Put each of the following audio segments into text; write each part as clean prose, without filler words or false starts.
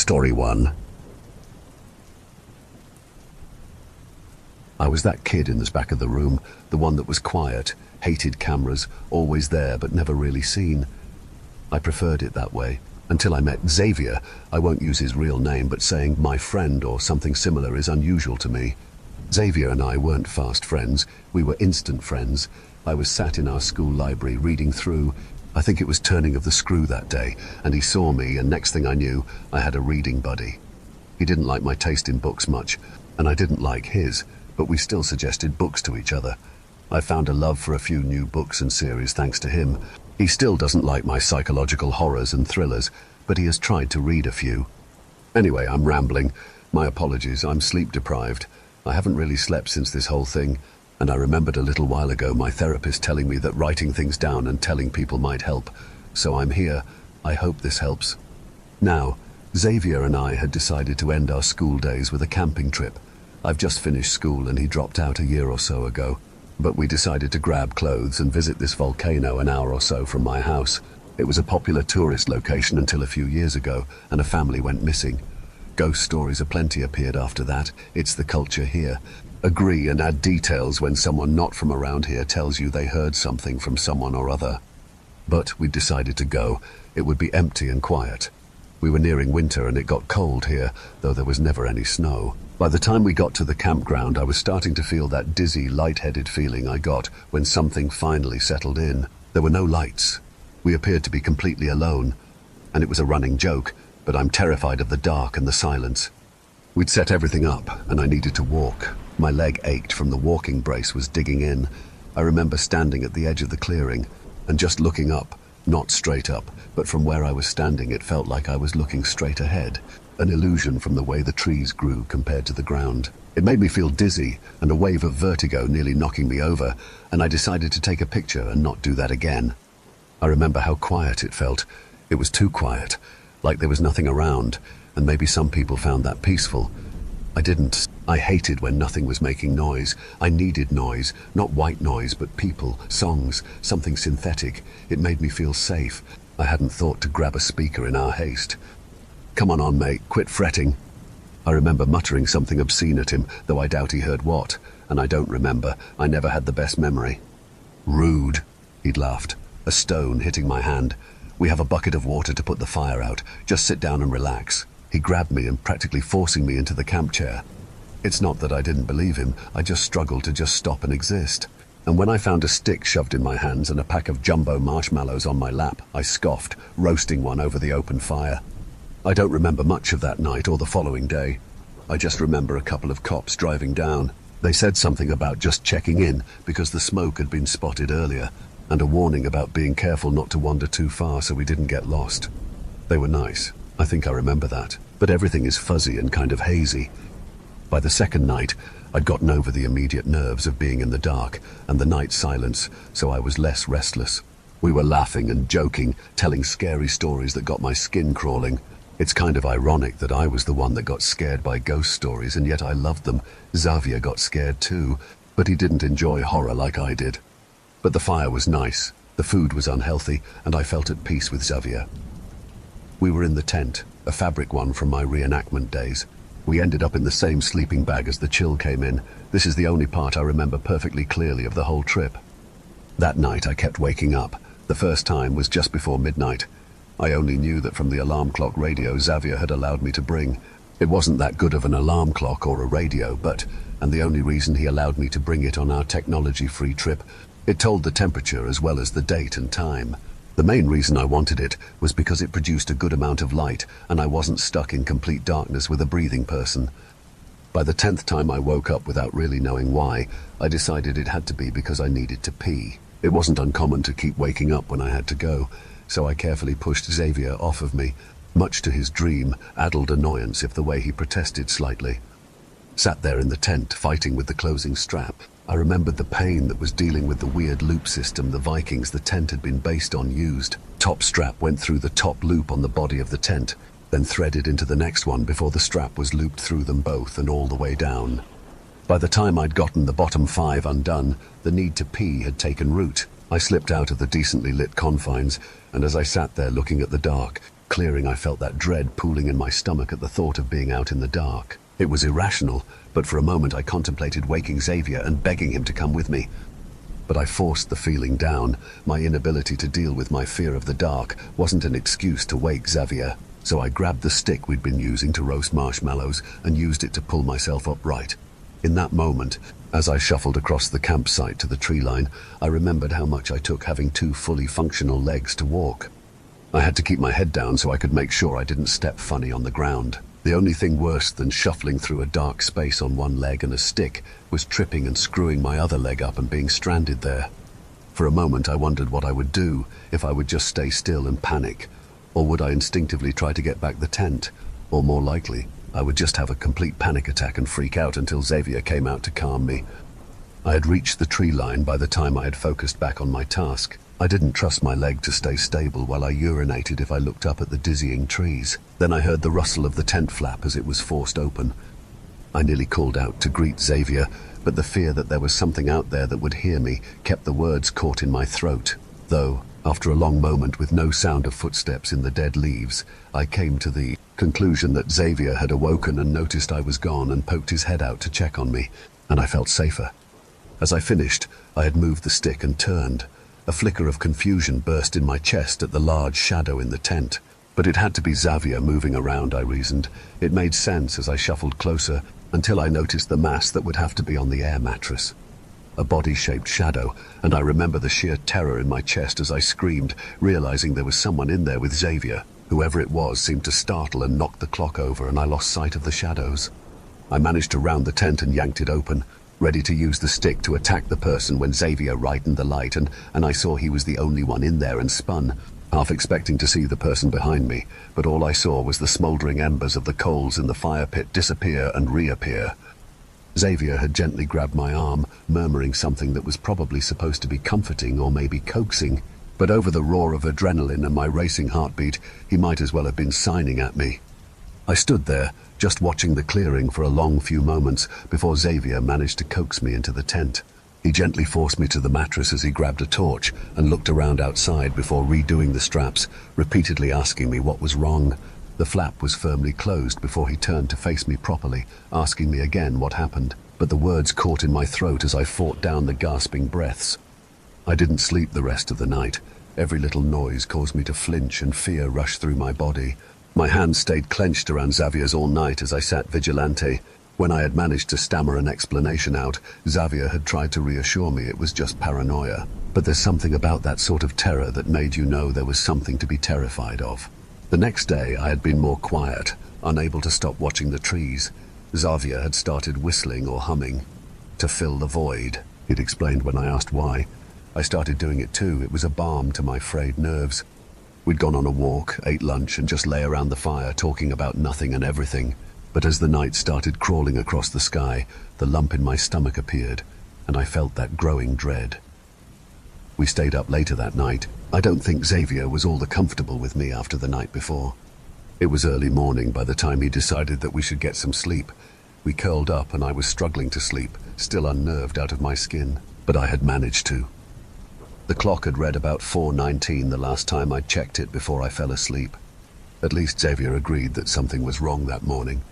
Story 1. I was that kid in the back of the room, the one that was quiet, hated cameras, always there but never really seen. I preferred it that way, until I met Xavier. I won't use his real name, but saying my friend or something similar is unusual to me. Xavier and I weren't fast friends, we were instant friends. I was sat in our school library reading through, I think it was Turning of the Screw that day, and he saw me, and next thing I knew, I had a reading buddy. He didn't like my taste in books much, and I didn't like his, but we still suggested books to each other. I found a love for a few new books and series thanks to him. He still doesn't like my psychological horrors and thrillers, but he has tried to read a few. Anyway, I'm rambling. My apologies, I'm sleep deprived. I haven't really slept since this whole thing, and I remembered a little while ago my therapist telling me that writing things down and telling people might help. So I'm here. I hope this helps. Now, Xavier and I had decided to end our school days with a camping trip. I've just finished school and he dropped out a year or so ago. But we decided to grab clothes and visit this volcano an hour or so from my house. It was a popular tourist location until a few years ago, and a family went missing. Ghost stories aplenty appeared after that. It's the culture here. Agree and add details when someone not from around here tells you they heard something from someone or other. But we decided to go. It would be empty and quiet. We were nearing winter and it got cold here, though there was never any snow. By the time we got to the campground, I was starting to feel that dizzy, light-headed feeling I got when something finally settled in. There were no lights. We appeared to be completely alone, and it was a running joke, but I'm terrified of the dark and the silence. We'd set everything up, and I needed to walk. My leg ached from the walking brace was digging in. I remember standing at the edge of the clearing, and just looking up, not straight up, but from where I was standing it felt like I was looking straight ahead. An illusion from the way the trees grew compared to the ground. It made me feel dizzy, and a wave of vertigo nearly knocking me over, and I decided to take a picture and not do that again. I remember how quiet it felt. It was too quiet, like there was nothing around, and maybe some people found that peaceful. I didn't. I hated when nothing was making noise. I needed noise, not white noise, but people, songs, something synthetic. It made me feel safe. I hadn't thought to grab a speaker in our haste. "Come on, mate, quit fretting." I remember muttering something obscene at him, though I doubt he heard what, and I don't remember. I never had the best memory. "Rude," he'd laughed, a stone hitting my hand. "We have a bucket of water to put the fire out. Just sit down and relax." He grabbed me and practically forcing me into the camp chair. It's not that I didn't believe him, I just struggled to just stop and exist. And when I found a stick shoved in my hands and a pack of jumbo marshmallows on my lap, I scoffed, roasting one over the open fire. I don't remember much of that night or the following day. I just remember a couple of cops driving down. They said something about just checking in because the smoke had been spotted earlier, and a warning about being careful not to wander too far so we didn't get lost. They were nice. I think I remember that. But everything is fuzzy and kind of hazy. By the second night, I'd gotten over the immediate nerves of being in the dark and the night silence, so I was less restless. We were laughing and joking, telling scary stories that got my skin crawling. It's kind of ironic that I was the one that got scared by ghost stories, and yet I loved them. Xavier got scared too, but he didn't enjoy horror like I did. But the fire was nice, the food was unhealthy, and I felt at peace with Xavier. We were in the tent, a fabric one from my reenactment days. We ended up in the same sleeping bag as the chill came in. This is the only part I remember perfectly clearly of the whole trip. That night I kept waking up. The first time was just before midnight. I only knew that from the alarm clock radio Xavier had allowed me to bring. It wasn't that good of an alarm clock or a radio, and the only reason he allowed me to bring it on our technology-free trip, it told the temperature as well as the date and time. The main reason I wanted it was because it produced a good amount of light, and I wasn't stuck in complete darkness with a breathing person. By the 10th time I woke up without really knowing why, I decided it had to be because I needed to pee. It wasn't uncommon to keep waking up when I had to go, so I carefully pushed Xavier off of me, much to his addled annoyance if the way he protested slightly. Sat there in the tent, fighting with the closing strap. I remembered the pain that was dealing with the weird loop system the Vikings the tent had been based on used. Top strap went through the top loop on the body of the tent, then threaded into the next one before the strap was looped through them both and all the way down. By the time I'd gotten the bottom 5 undone, the need to pee had taken root. I slipped out of the decently lit confines, and as I sat there looking at the dark, Clearing, I felt that dread pooling in my stomach at the thought of being out in the dark. It was irrational, but for a moment I contemplated waking Xavier and begging him to come with me. But I forced the feeling down. My inability to deal with my fear of the dark wasn't an excuse to wake Xavier. So I grabbed the stick we'd been using to roast marshmallows and used it to pull myself upright. In that moment, as I shuffled across the campsite to the tree line, I remembered how much I took having 2 fully functional legs to walk. I had to keep my head down so I could make sure I didn't step funny on the ground. The only thing worse than shuffling through a dark space on one leg and a stick was tripping and screwing my other leg up and being stranded there. For a moment I wondered what I would do, if I would just stay still and panic, or would I instinctively try to get back the tent, or more likely, I would just have a complete panic attack and freak out until Xavier came out to calm me. I had reached the tree line by the time I had focused back on my task. I didn't trust my leg to stay stable while I urinated if I looked up at the dizzying trees. Then I heard the rustle of the tent flap as it was forced open. I nearly called out to greet Xavier, but the fear that there was something out there that would hear me kept the words caught in my throat. Though, after a long moment with no sound of footsteps in the dead leaves, I came to the conclusion that Xavier had awoken and noticed I was gone and poked his head out to check on me, and I felt safer. As I finished, I had moved the stick and turned. A flicker of confusion burst in my chest at the large shadow in the tent. But it had to be Xavier moving around, I reasoned. It made sense as I shuffled closer, until I noticed the mass that would have to be on the air mattress. A body-shaped shadow, and I remember the sheer terror in my chest as I screamed, realizing there was someone in there with Xavier. Whoever it was seemed to startle and knock the clock over, and I lost sight of the shadows. I managed to round the tent and yanked it open, ready to use the stick to attack the person when Xavier rightened the light, and I saw he was the only one in there and spun, half expecting to see the person behind me, but all I saw was the smouldering embers of the coals in the fire pit disappear and reappear. Xavier had gently grabbed my arm, murmuring something that was probably supposed to be comforting or maybe coaxing, but over the roar of adrenaline and my racing heartbeat, he might as well have been signing at me. I stood there, just watching the clearing for a long few moments before Xavier managed to coax me into the tent. He gently forced me to the mattress as he grabbed a torch and looked around outside before redoing the straps, repeatedly asking me what was wrong. The flap was firmly closed before he turned to face me properly, asking me again what happened, but the words caught in my throat as I fought down the gasping breaths. I didn't sleep the rest of the night. Every little noise caused me to flinch and fear rushed through my body. My hands stayed clenched around Xavier's all night as I sat vigilante. When I had managed to stammer an explanation out, Xavier had tried to reassure me it was just paranoia. But there's something about that sort of terror that made you know there was something to be terrified of. The next day I had been more quiet, unable to stop watching the trees. Xavier had started whistling or humming. To fill the void, he'd explained when I asked why. I started doing it too. It was a balm to my frayed nerves. We'd gone on a walk, ate lunch, and just lay around the fire talking about nothing and everything. But as the night started crawling across the sky, the lump in my stomach appeared, and I felt that growing dread. We stayed up later that night. I don't think Xavier was all that comfortable with me after the night before. It was early morning by the time he decided that we should get some sleep. We curled up and I was struggling to sleep, still unnerved out of my skin, but I had managed to. The clock had read about 4:19 the last time I checked it before I fell asleep. At least Xavier agreed that something was wrong that morning.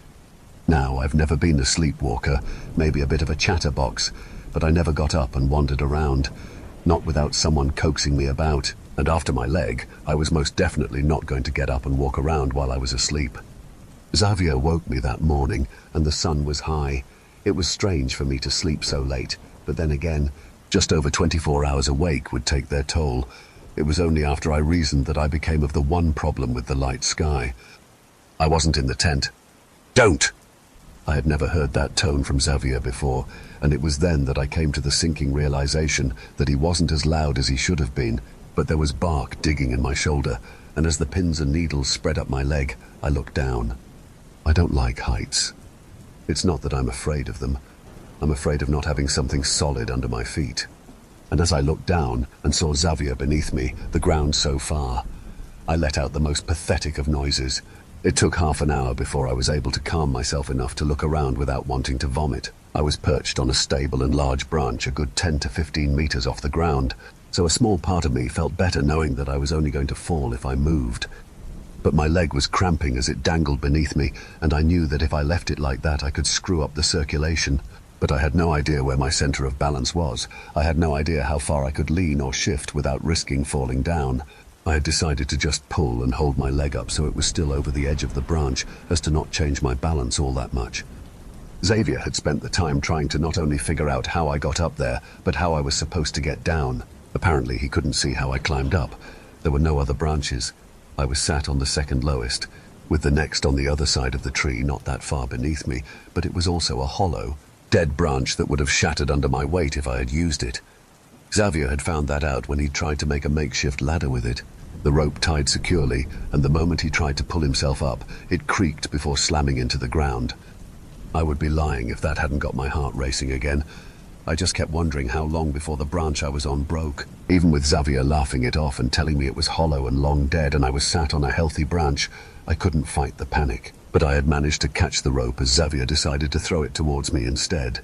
Now, I've never been a sleepwalker, maybe a bit of a chatterbox, but I never got up and wandered around, not without someone coaxing me about. And after my leg, I was most definitely not going to get up and walk around while I was asleep. Xavier woke me that morning, and the sun was high. It was strange for me to sleep so late, but then again, just over 24 hours awake would take their toll. It was only after I reasoned that I became of the one problem with the light sky. I wasn't in the tent. Don't! I had never heard that tone from Xavier before, and it was then that I came to the sinking realization that he wasn't as loud as he should have been, but there was bark digging in my shoulder, and as the pins and needles spread up my leg, I looked down. I don't like heights. It's not that I'm afraid of them. I'm afraid of not having something solid under my feet. And as I looked down and saw Xavier beneath me, the ground so far, I let out the most pathetic of noises. It took half an hour before I was able to calm myself enough to look around without wanting to vomit. I was perched on a stable and large branch a good 10 to 15 meters off the ground, so a small part of me felt better knowing that I was only going to fall if I moved. but my leg was cramping as it dangled beneath me, and I knew that if I left it like that I could screw up the circulation. But I had no idea where my center of balance was. I had no idea how far I could lean or shift without risking falling down. I had decided to just pull and hold my leg up so it was still over the edge of the branch, as to not change my balance all that much. Xavier had spent the time trying to not only figure out how I got up there, but how I was supposed to get down. Apparently he couldn't see how I climbed up. There were no other branches. I was sat on the second lowest, with the next on the other side of the tree, not that far beneath me, but it was also a hollow, dead branch that would have shattered under my weight if I had used it. Xavier had found that out when he tried to make a makeshift ladder with it. The rope tied securely, and the moment he tried to pull himself up, it creaked before slamming into the ground. I would be lying if that hadn't got my heart racing again. I just kept wondering how long before the branch I was on broke. Even with Xavier laughing it off and telling me it was hollow and long dead and I was sat on a healthy branch, I couldn't fight the panic. But I had managed to catch the rope as Xavier decided to throw it towards me instead.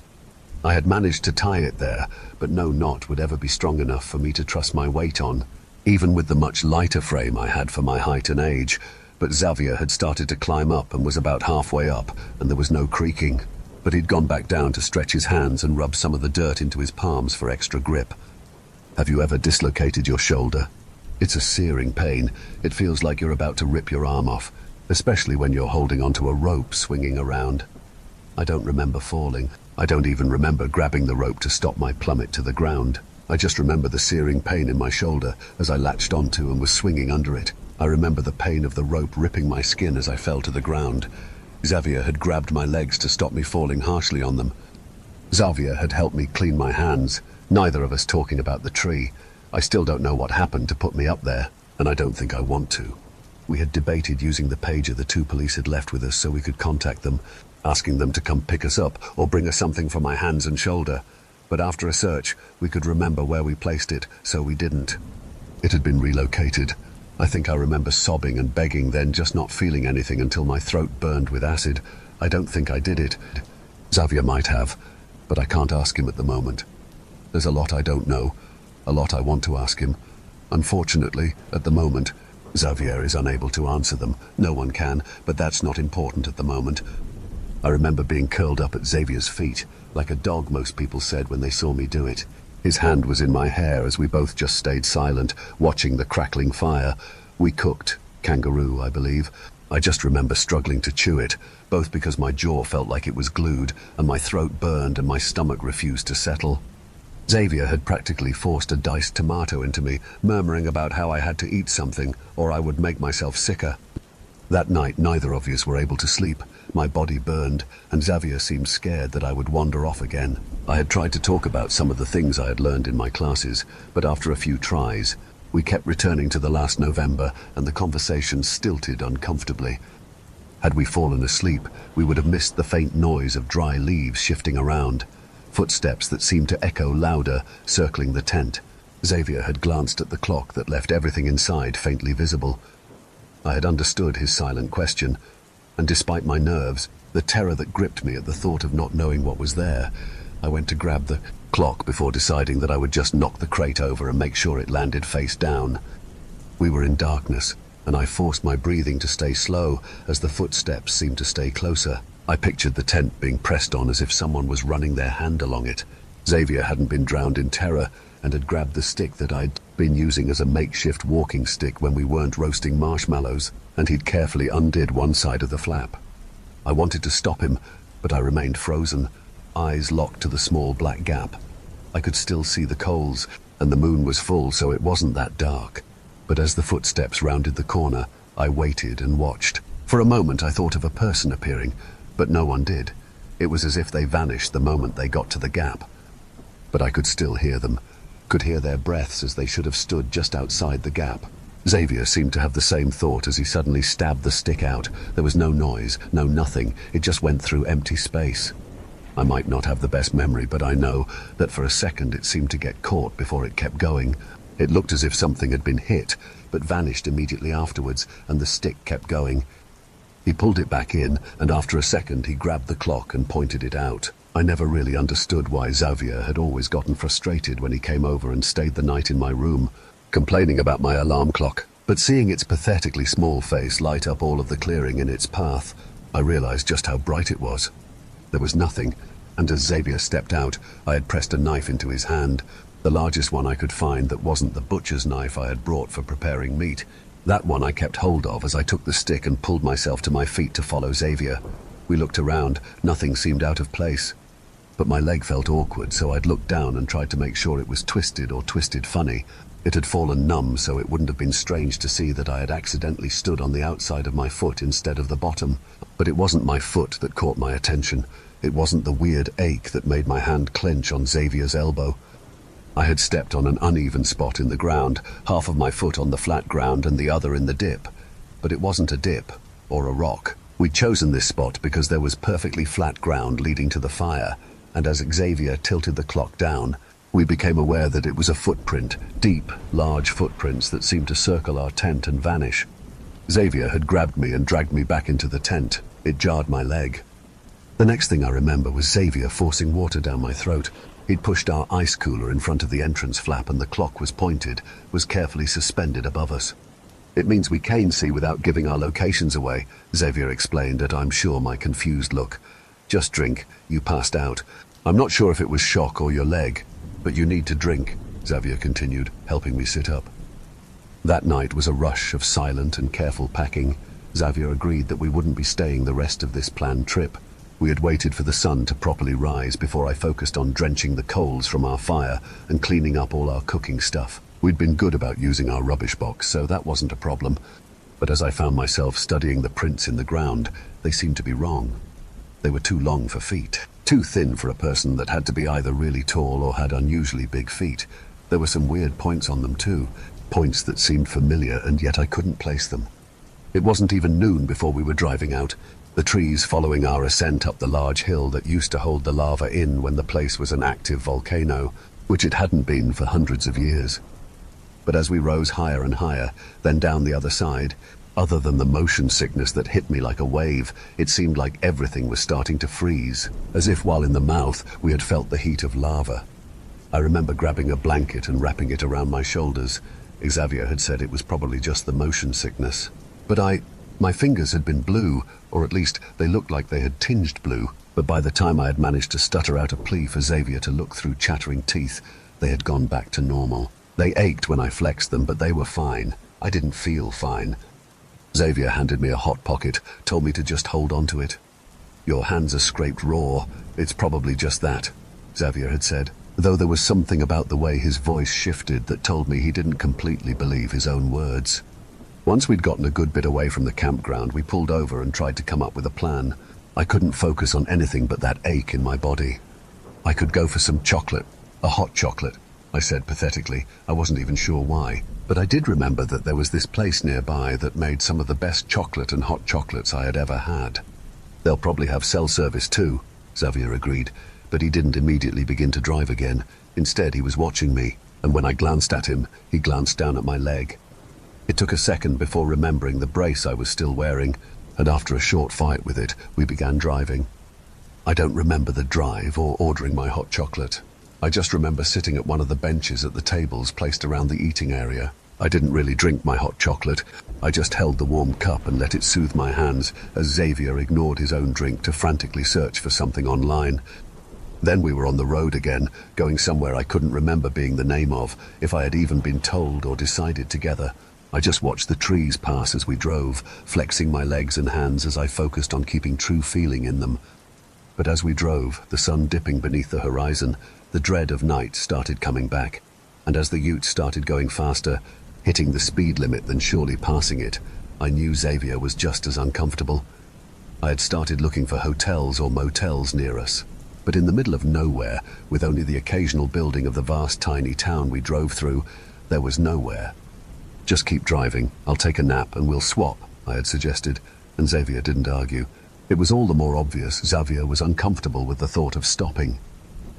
I had managed to tie it there, but no knot would ever be strong enough for me to trust my weight on, even with the much lighter frame I had for my height and age. But Xavier had started to climb up and was about halfway up, and there was no creaking. But he'd gone back down to stretch his hands and rub some of the dirt into his palms for extra grip. Have you ever dislocated your shoulder? It's a searing pain. It feels like you're about to rip your arm off, especially when you're holding onto a rope swinging around. I don't remember falling. I don't even remember grabbing the rope to stop my plummet to the ground. I just remember the searing pain in my shoulder as I latched onto and was swinging under it. I remember the pain of the rope ripping my skin as I fell to the ground. Xavier had grabbed my legs to stop me falling harshly on them. Xavier had helped me clean my hands, neither of us talking about the tree. I still don't know what happened to put me up there, and I don't think I want to. We had debated using the pager the two police had left with us so we could contact them, asking them to come pick us up or bring us something for my hands and shoulder. But after a search, we could remember where we placed it, so we didn't. It had been relocated. I think I remember sobbing and begging, then just not feeling anything until my throat burned with acid. I don't think I did it. Xavier might have, but I can't ask him at the moment. There's a lot I don't know, a lot I want to ask him. Unfortunately, at the moment, Xavier is unable to answer them. No one can, but that's not important at the moment. I remember being curled up at Xavier's feet, like a dog, most people said when they saw me do it. His hand was in my hair as we both just stayed silent, watching the crackling fire. We cooked kangaroo, I believe. I just remember struggling to chew it, both because my jaw felt like it was glued, and my throat burned and my stomach refused to settle. Xavier had practically forced a diced tomato into me, murmuring about how I had to eat something, or I would make myself sicker. That night, neither of us were able to sleep. My body burned, and Xavier seemed scared that I would wander off again. I had tried to talk about some of the things I had learned in my classes, but after a few tries, we kept returning to the last November, and the conversation stilted uncomfortably. Had we fallen asleep, we would have missed the faint noise of dry leaves shifting around, footsteps that seemed to echo louder, circling the tent. Xavier had glanced at the clock that left everything inside faintly visible. I had understood his silent question, and despite my nerves, the terror that gripped me at the thought of not knowing what was there, I went to grab the clock before deciding that I would just knock the crate over and make sure it landed face down. We were in darkness, and I forced my breathing to stay slow as the footsteps seemed to stay closer. I pictured the tent being pressed on as if someone was running their hand along it. Xavier hadn't been drowned in terror and had grabbed the stick that I'd been using as a makeshift walking stick when we weren't roasting marshmallows, and he'd carefully undid one side of the flap. I wanted to stop him, but I remained frozen, eyes locked to the small black gap. I could still see the coals, and the moon was full, so it wasn't that dark. But as the footsteps rounded the corner, I waited and watched. For a moment I thought of a person appearing, but no one did. It was as if they vanished the moment they got to the gap. But I could still hear them, could hear their breaths as they should have stood just outside the gap. Xavier seemed to have the same thought as he suddenly stabbed the stick out. There was no noise, no nothing. It just went through empty space. I might not have the best memory, but I know that for a second it seemed to get caught before it kept going. It looked as if something had been hit, but vanished immediately afterwards, and the stick kept going. He pulled it back in, and after a second he grabbed the clock and pointed it out. I never really understood why Xavier had always gotten frustrated when he came over and stayed the night in my room, complaining about my alarm clock. But seeing its pathetically small face light up all of the clearing in its path, I realized just how bright it was. There was nothing, and as Xavier stepped out, I had pressed a knife into his hand, the largest one I could find that wasn't the butcher's knife I had brought for preparing meat. That one I kept hold of as I took the stick and pulled myself to my feet to follow Xavier. We looked around, nothing seemed out of place. But my leg felt awkward, so I'd looked down and tried to make sure it was twisted or twisted funny. It had fallen numb, so it wouldn't have been strange to see that I had accidentally stood on the outside of my foot instead of the bottom. But it wasn't my foot that caught my attention. It wasn't the weird ache that made my hand clench on Xavier's elbow. I had stepped on an uneven spot in the ground, half of my foot on the flat ground and the other in the dip. But it wasn't a dip, or a rock. We'd chosen this spot because there was perfectly flat ground leading to the fire, and as Xavier tilted the clock down, we became aware that it was a footprint, deep, large footprints that seemed to circle our tent and vanish. Xavier had grabbed me and dragged me back into the tent. It jarred my leg. The next thing I remember was Xavier forcing water down my throat. He'd pushed our ice cooler in front of the entrance flap and the clock was pointed, was carefully suspended above us. "It means we cane see without giving our locations away," Xavier explained at I'm sure my confused look. "Just drink. You passed out. I'm not sure if it was shock or your leg, but you need to drink," Xavier continued, helping me sit up. That night was a rush of silent and careful packing. Xavier agreed that we wouldn't be staying the rest of this planned trip. We had waited for the sun to properly rise before I focused on drenching the coals from our fire and cleaning up all our cooking stuff. We'd been good about using our rubbish box, so that wasn't a problem. But as I found myself studying the prints in the ground, they seemed to be wrong. They were too long for feet, too thin for a person that had to be either really tall or had unusually big feet. There were some weird points on them too, points that seemed familiar and yet I couldn't place them. It wasn't even noon before we were driving out, the trees following our ascent up the large hill that used to hold the lava in when the place was an active volcano, which it hadn't been for hundreds of years. But as we rose higher and higher, then down the other side, other than the motion sickness that hit me like a wave, it seemed like everything was starting to freeze, as if while in the mouth we had felt the heat of lava. I remember grabbing a blanket and wrapping it around my shoulders. Xavier had said it was probably just the motion sickness. But my fingers had been blue, or at least they looked like they had tinged blue. But by the time I had managed to stutter out a plea for Xavier to look through chattering teeth, they had gone back to normal. They ached when I flexed them, but they were fine. I didn't feel fine. Xavier handed me a hot pocket, told me to just hold on to it. "Your hands are scraped raw. It's probably just that," Xavier had said, though there was something about the way his voice shifted that told me he didn't completely believe his own words. Once we'd gotten a good bit away from the campground, we pulled over and tried to come up with a plan. I couldn't focus on anything but that ache in my body. "I could go for some chocolate, a hot chocolate," I said pathetically. I wasn't even sure why. But I did remember that there was this place nearby that made some of the best chocolate and hot chocolates I had ever had. "They'll probably have cell service too," Xavier agreed, but he didn't immediately begin to drive again. Instead, he was watching me, and when I glanced at him, he glanced down at my leg. It took a second before remembering the brace I was still wearing, and after a short fight with it, we began driving. I don't remember the drive or ordering my hot chocolate. I just remember sitting at one of the benches at the tables placed around the eating area. I didn't really drink my hot chocolate. I just held the warm cup and let it soothe my hands as Xavier ignored his own drink to frantically search for something online. Then we were on the road again, going somewhere I couldn't remember being the name of, if I had even been told or decided together. I just watched the trees pass as we drove, flexing my legs and hands as I focused on keeping true feeling in them. But as we drove, the sun dipping beneath the horizon, the dread of night started coming back, and as the ute started going faster, hitting the speed limit then surely passing it, I knew Xavier was just as uncomfortable. I had started looking for hotels or motels near us, but in the middle of nowhere, with only the occasional building of the vast tiny town we drove through, there was nowhere. "Just keep driving, I'll take a nap and we'll swap," I had suggested, and Xavier didn't argue. It was all the more obvious Xavier was uncomfortable with the thought of stopping.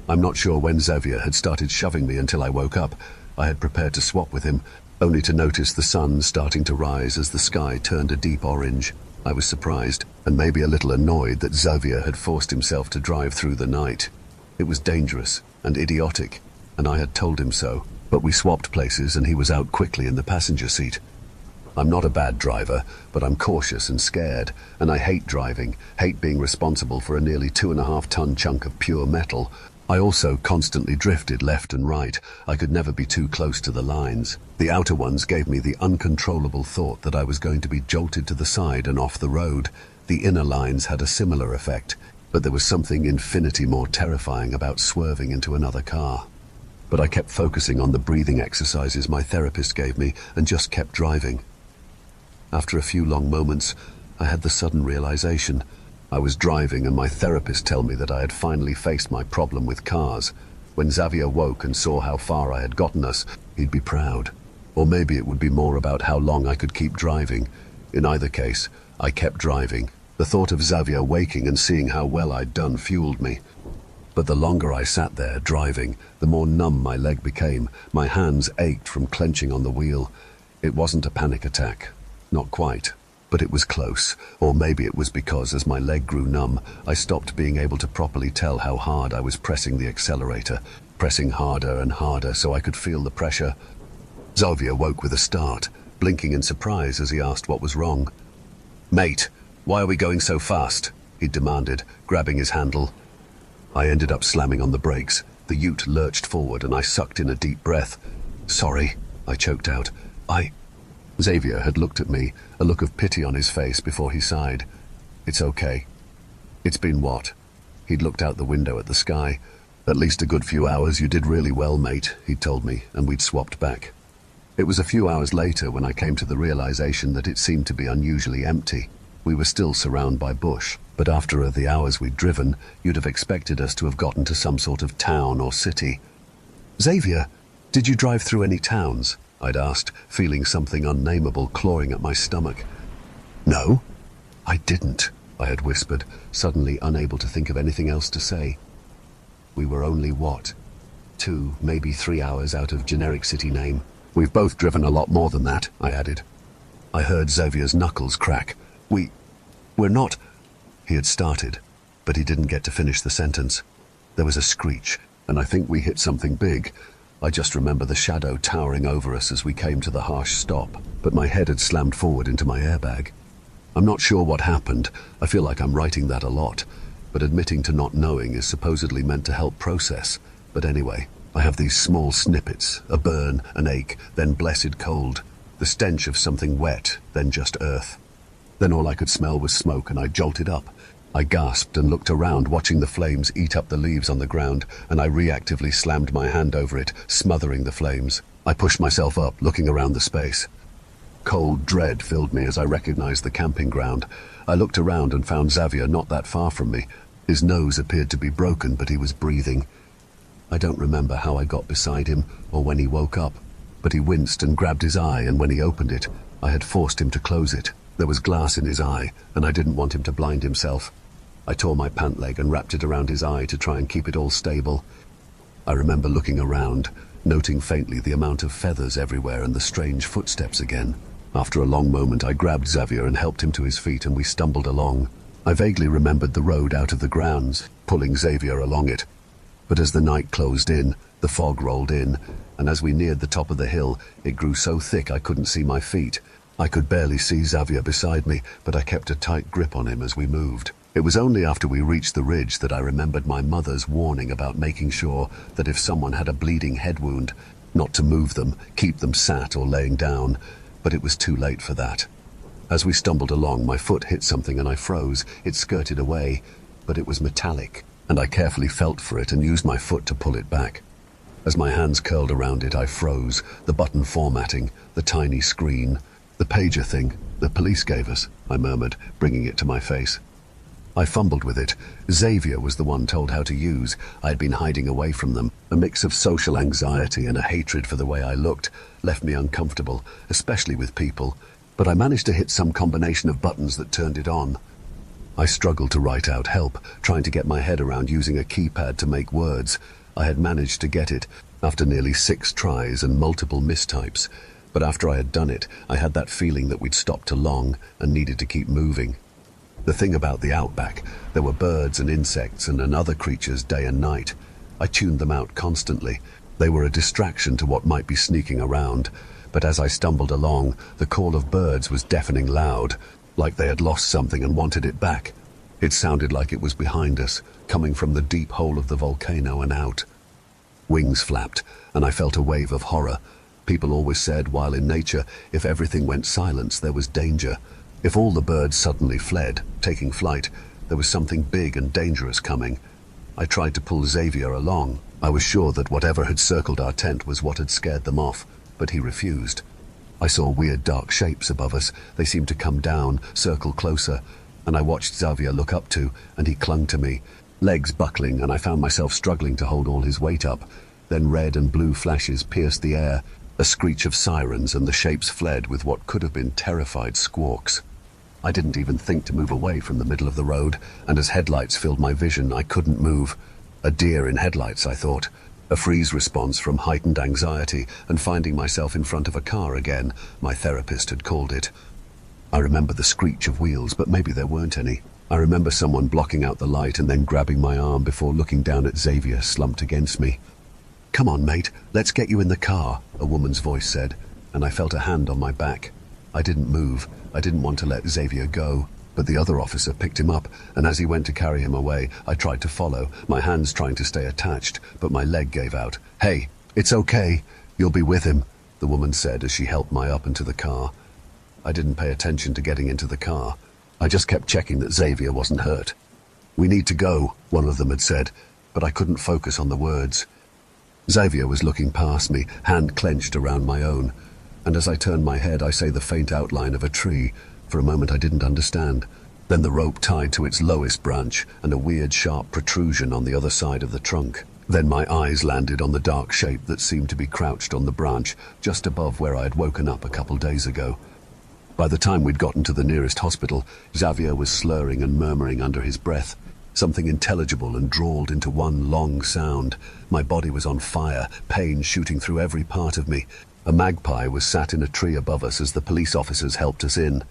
I'm not sure when Xavier had started shoving me until I woke up. I had prepared to swap with him, only to notice the sun starting to rise as the sky turned a deep orange. I was surprised, and maybe a little annoyed that Xavier had forced himself to drive through the night. It was dangerous and idiotic, and I had told him so, but we swapped places and he was out quickly in the passenger seat. I'm not a bad driver, but I'm cautious and scared, and I hate driving, hate being responsible for a nearly 2.5-ton chunk of pure metal. I also constantly drifted left and right. I could never be too close to the lines. The outer ones gave me the uncontrollable thought that I was going to be jolted to the side and off the road. The inner lines had a similar effect, but there was something infinity more terrifying about swerving into another car. But I kept focusing on the breathing exercises my therapist gave me and just kept driving. After a few long moments, I had the sudden realization. I was driving and my therapist told me that I had finally faced my problem with cars. When Xavier woke and saw how far I had gotten us, he'd be proud. Or maybe it would be more about how long I could keep driving. In either case, I kept driving. The thought of Xavier waking and seeing how well I'd done fueled me. But the longer I sat there driving, the more numb my leg became. My hands ached from clenching on the wheel. It wasn't a panic attack. Not quite. But it was close, or maybe it was because as my leg grew numb, I stopped being able to properly tell how hard I was pressing the accelerator, pressing harder and harder so I could feel the pressure. Xavier woke with a start, blinking in surprise as he asked what was wrong. "Mate, why are we going so fast?" he demanded, grabbing his handle. I ended up slamming on the brakes. The ute lurched forward and I sucked in a deep breath. "Sorry," I choked out. Xavier had looked at me, a look of pity on his face before he sighed. "It's okay." "It's been what?" He'd looked out the window at the sky. "At least a good few hours. You did really well, mate," he'd told me, and we'd swapped back. It was a few hours later when I came to the realization that it seemed to be unusually empty. We were still surrounded by bush, but after the hours we'd driven, you'd have expected us to have gotten to some sort of town or city. "Xavier, did you drive through any towns?" I'd asked, feeling something unnameable clawing at my stomach. "No, I didn't," I had whispered, suddenly unable to think of anything else to say. "We were only, 2, maybe 3 hours out of generic city name. We've both driven a lot more than that," I added. I heard Xavier's knuckles crack. We're not..." He had started, but he didn't get to finish the sentence. There was a screech, and I think we hit something big. I just remember the shadow towering over us as we came to the harsh stop, but my head had slammed forward into my airbag. I'm not sure what happened. I feel like I'm writing that a lot, but admitting to not knowing is supposedly meant to help process. But anyway, I have these small snippets, a burn, an ache, then blessed cold, the stench of something wet, then just earth. Then all I could smell was smoke and I jolted up. I gasped and looked around, watching the flames eat up the leaves on the ground, and I reactively slammed my hand over it, smothering the flames. I pushed myself up, looking around the space. Cold dread filled me as I recognized the camping ground. I looked around and found Xavier not that far from me. His nose appeared to be broken, but he was breathing. I don't remember how I got beside him or when he woke up, but he winced and grabbed his eye, and when he opened it, I had forced him to close it. There was glass in his eye, and I didn't want him to blind himself. I tore my pant leg and wrapped it around his eye to try and keep it all stable. I remember looking around, noting faintly the amount of feathers everywhere and the strange footsteps again. After a long moment, I grabbed Xavier and helped him to his feet, and we stumbled along. I vaguely remembered the road out of the grounds, pulling Xavier along it. But as the night closed in, the fog rolled in, and as we neared the top of the hill, it grew so thick I couldn't see my feet. I could barely see Xavier beside me, but I kept a tight grip on him as we moved. It was only after we reached the ridge that I remembered my mother's warning about making sure that if someone had a bleeding head wound, not to move them, keep them sat or laying down, but it was too late for that. As we stumbled along, my foot hit something and I froze. It skirted away, but it was metallic, and I carefully felt for it and used my foot to pull it back. As my hands curled around it, I froze. The button formatting, the tiny screen, the pager thing the police gave us, I murmured, bringing it to my face. I fumbled with it. Xavier was the one told how to use. I had been hiding away from them. A mix of social anxiety and a hatred for the way I looked left me uncomfortable, especially with people, but I managed to hit some combination of buttons that turned it on. I struggled to write out help, trying to get my head around using a keypad to make words. I had managed to get it, after nearly 6 tries and multiple mistypes, but after I had done it, I had that feeling that we'd stopped too long and needed to keep moving. The thing about the outback, there were birds and insects and other creatures day and night. I tuned them out constantly. They were a distraction to what might be sneaking around, but as I stumbled along, the call of birds was deafening loud, like they had lost something and wanted it back. It sounded like it was behind us, coming from the deep hole of the volcano and out. Wings flapped, and I felt a wave of horror. People always said, while in nature, if everything went silent, there was danger. If all the birds suddenly fled, taking flight, there was something big and dangerous coming. I tried to pull Xavier along. I was sure that whatever had circled our tent was what had scared them off, but he refused. I saw weird dark shapes above us. They seemed to come down, circle closer, and I watched Xavier look up to, and he clung to me, legs buckling, and I found myself struggling to hold all his weight up. Then red and blue flashes pierced the air, a screech of sirens, and the shapes fled with what could have been terrified squawks. I didn't even think to move away from the middle of the road, and as headlights filled my vision, I couldn't move. A deer in headlights, I thought. A freeze response from heightened anxiety and finding myself in front of a car again, my therapist had called it. I remember the screech of wheels, but maybe there weren't any. I remember someone blocking out the light and then grabbing my arm before looking down at Xavier slumped against me. "Come on, mate, let's get you in the car," a woman's voice said, and I felt a hand on my back. I didn't move. I didn't want to let Xavier go, but the other officer picked him up, and as he went to carry him away, I tried to follow, my hands trying to stay attached, but my leg gave out. "Hey, it's okay. You'll be with him," the woman said as she helped me up into the car. I didn't pay attention to getting into the car. I just kept checking that Xavier wasn't hurt. "We need to go," one of them had said, but I couldn't focus on the words. Xavier was looking past me, hand clenched around my own, and as I turned my head, I saw the faint outline of a tree. For a moment I didn't understand. Then the rope tied to its lowest branch and a weird sharp protrusion on the other side of the trunk. Then my eyes landed on the dark shape that seemed to be crouched on the branch just above where I had woken up a couple days ago. By the time we'd gotten to the nearest hospital, Xavier was slurring and murmuring under his breath, something intelligible and drawled into one long sound. My body was on fire, pain shooting through every part of me. A magpie was sat in a tree above us as the police officers helped us in.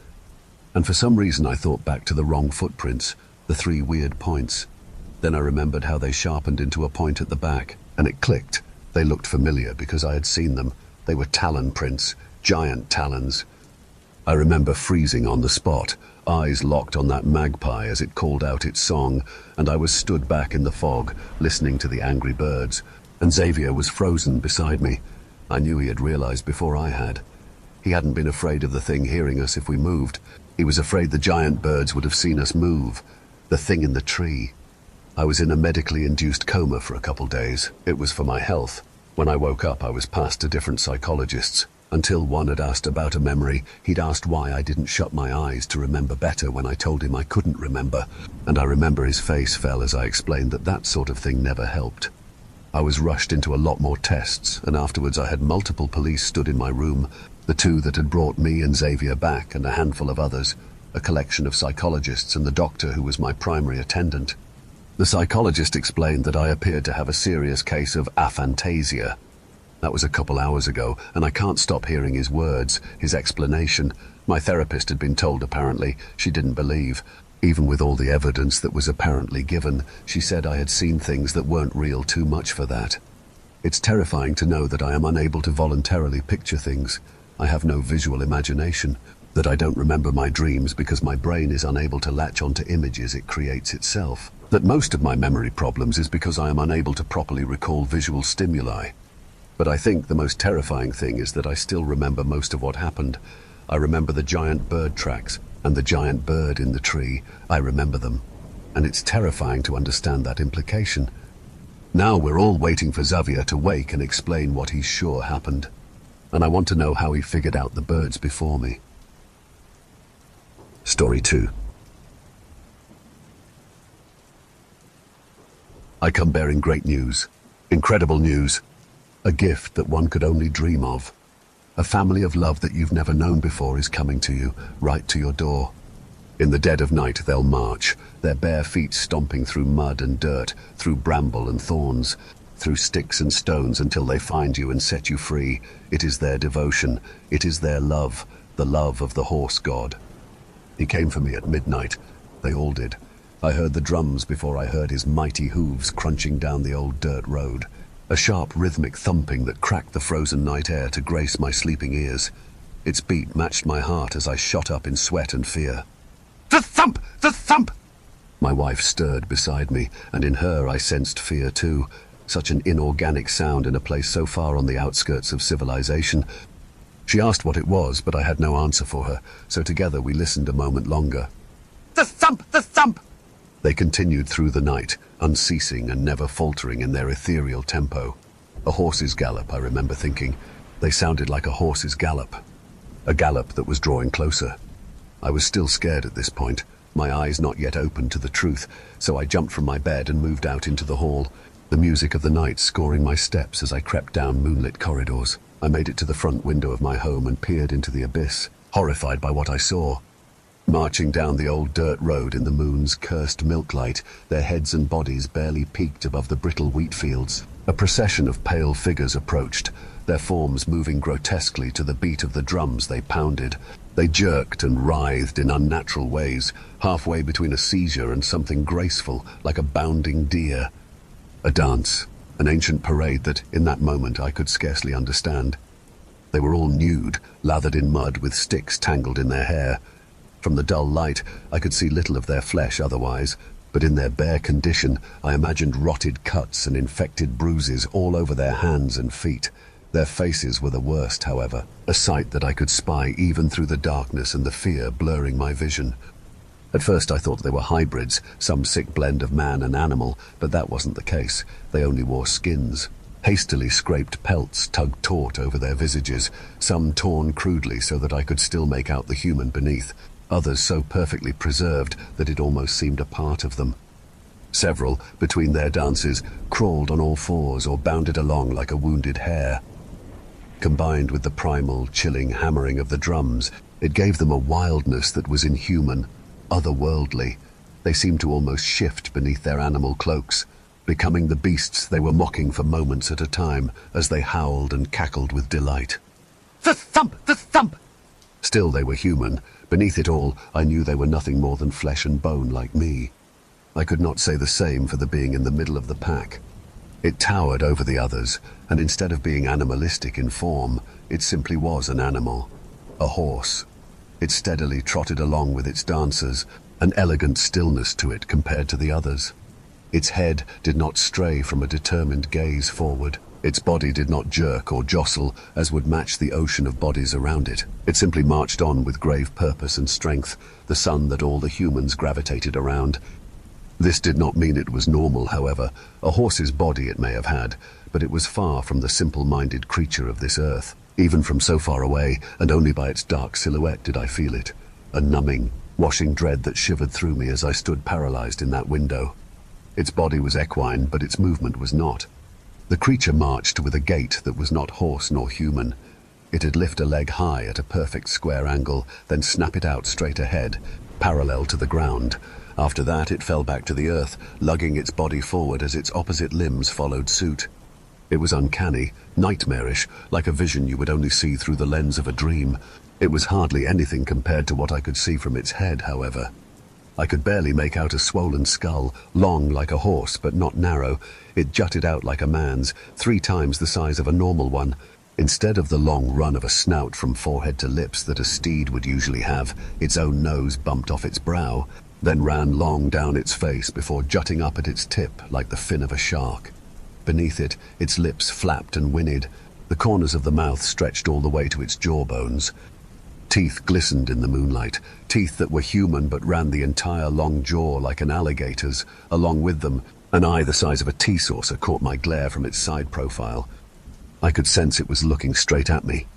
And for some reason I thought back to the wrong footprints, the 3 weird points. Then I remembered how they sharpened into a point at the back, and it clicked. They looked familiar because I had seen them. They were talon prints, giant talons. I remember freezing on the spot, eyes locked on that magpie as it called out its song, and I was stood back in the fog, listening to the angry birds, and Xavier was frozen beside me. I knew he had realized before I had. He hadn't been afraid of the thing hearing us if we moved. He was afraid the giant birds would have seen us move. The thing in the tree. I was in a medically induced coma for a couple days. It was for my health. When I woke up, I was passed to different psychologists. Until one had asked about a memory, he'd asked why I didn't shut my eyes to remember better when I told him I couldn't remember. And I remember his face fell as I explained that that sort of thing never helped. I was rushed into a lot more tests, and afterwards I had multiple police stood in my room, the 2 that had brought me and Xavier back, and a handful of others, a collection of psychologists and the doctor who was my primary attendant. The psychologist explained that I appeared to have a serious case of aphantasia. That was a couple hours ago, and I can't stop hearing his words, his explanation. My therapist had been told apparently. She didn't believe. Even with all the evidence that was apparently given, she said I had seen things that weren't real too much for that. It's terrifying to know that I am unable to voluntarily picture things. I have no visual imagination, that I don't remember my dreams because my brain is unable to latch onto images it creates itself. That most of my memory problems is because I am unable to properly recall visual stimuli. But I think the most terrifying thing is that I still remember most of what happened. I remember the giant bird tracks and the giant bird in the tree. I remember them. And it's terrifying to understand that implication. Now we're all waiting for Xavier to wake and explain what he's sure happened. And I want to know how he figured out the birds before me. Story 2. I come bearing great news. Incredible news. A gift that one could only dream of. A family of love that you've never known before is coming to you, right to your door. In the dead of night they'll march, their bare feet stomping through mud and dirt, through bramble and thorns, through sticks and stones until they find you and set you free. It is their devotion, it is their love, the love of the horse god. He came for me at midnight. They all did. I heard the drums before I heard his mighty hooves crunching down the old dirt road. a sharp rhythmic thumping that cracked the frozen night air to grace my sleeping ears. Its beat matched my heart as I shot up in sweat and fear. The thump! The thump! My wife stirred beside me, and in her I sensed fear too. Such an inorganic sound in a place so far on the outskirts of civilization. She asked what it was, but I had no answer for her, so together we listened a moment longer. The thump! The thump! They continued through the night, unceasing and never faltering in their ethereal tempo. A horse's gallop, I remember thinking. They sounded like a horse's gallop. A gallop that was drawing closer. I was still scared at this point, my eyes not yet open to the truth, so I jumped from my bed and moved out into the hall, the music of the night scoring my steps as I crept down moonlit corridors. I made it to the front window of my home and peered into the abyss, horrified by what I saw. Marching down the old dirt road in the moon's cursed milk light, their heads and bodies barely peaked above the brittle wheat fields. A procession of pale figures approached, their forms moving grotesquely to the beat of the drums they pounded. They jerked and writhed in unnatural ways, halfway between a seizure and something graceful, like a bounding deer. A dance, an ancient parade that, in that moment, I could scarcely understand. They were all nude, lathered in mud with sticks tangled in their hair. From the dull light, I could see little of their flesh otherwise, but in their bare condition, I imagined rotted cuts and infected bruises all over their hands and feet. Their faces were the worst, however, a sight that I could spy even through the darkness and the fear blurring my vision. At first I thought they were hybrids, some sick blend of man and animal, but that wasn't the case. They only wore skins. Hastily scraped pelts tugged taut over their visages, some torn crudely so that I could still make out the human beneath, others so perfectly preserved that it almost seemed a part of them. Several, between their dances, crawled on all fours or bounded along like a wounded hare. Combined with the primal, chilling hammering of the drums, it gave them a wildness that was inhuman, otherworldly. They seemed to almost shift beneath their animal cloaks, becoming the beasts they were mocking for moments at a time as they howled and cackled with delight. The thump! The thump! Still they were human. Beneath it all, I knew they were nothing more than flesh and bone like me. I could not say the same for the being in the middle of the pack. It towered over the others, and instead of being animalistic in form, it simply was an animal. A horse. It steadily trotted along with its dancers, an elegant stillness to it compared to the others. Its head did not stray from a determined gaze forward. Its body did not jerk or jostle as would match the ocean of bodies around it. It simply marched on with grave purpose and strength, the sun that all the humans gravitated around. This did not mean it was normal, however. A horse's body it may have had, but it was far from the simple-minded creature of this earth. Even from so far away, and only by its dark silhouette did I feel it. A numbing, washing dread that shivered through me as I stood paralyzed in that window. Its body was equine, but its movement was not. The creature marched with a gait that was not horse nor human. It'd lift a leg high at a perfect square angle, then snap it out straight ahead, parallel to the ground. After that, it fell back to the earth, lugging its body forward as its opposite limbs followed suit. It was uncanny, nightmarish, like a vision you would only see through the lens of a dream. It was hardly anything compared to what I could see from its head, however. I could barely make out a swollen skull, long like a horse but not narrow. It jutted out like a man's, 3 times the size of a normal one. Instead of the long run of a snout from forehead to lips that a steed would usually have, its own nose bumped off its brow, then ran long down its face before jutting up at its tip like the fin of a shark. Beneath it, its lips flapped and whinnied. The corners of the mouth stretched all the way to its jawbones. Teeth glistened in the moonlight, teeth that were human but ran the entire long jaw like an alligator's. Along with them, an eye the size of a tea saucer caught my glare from its side profile. I could sense it was looking straight at me.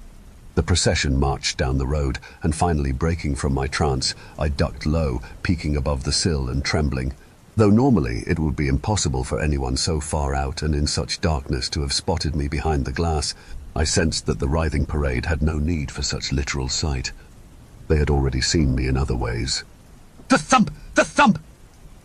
The procession marched down the road, and finally breaking from my trance, I ducked low, peeking above the sill and trembling. Though normally it would be impossible for anyone so far out and in such darkness to have spotted me behind the glass, I sensed that the writhing parade had no need for such literal sight. They had already seen me in other ways. The thump! The thump!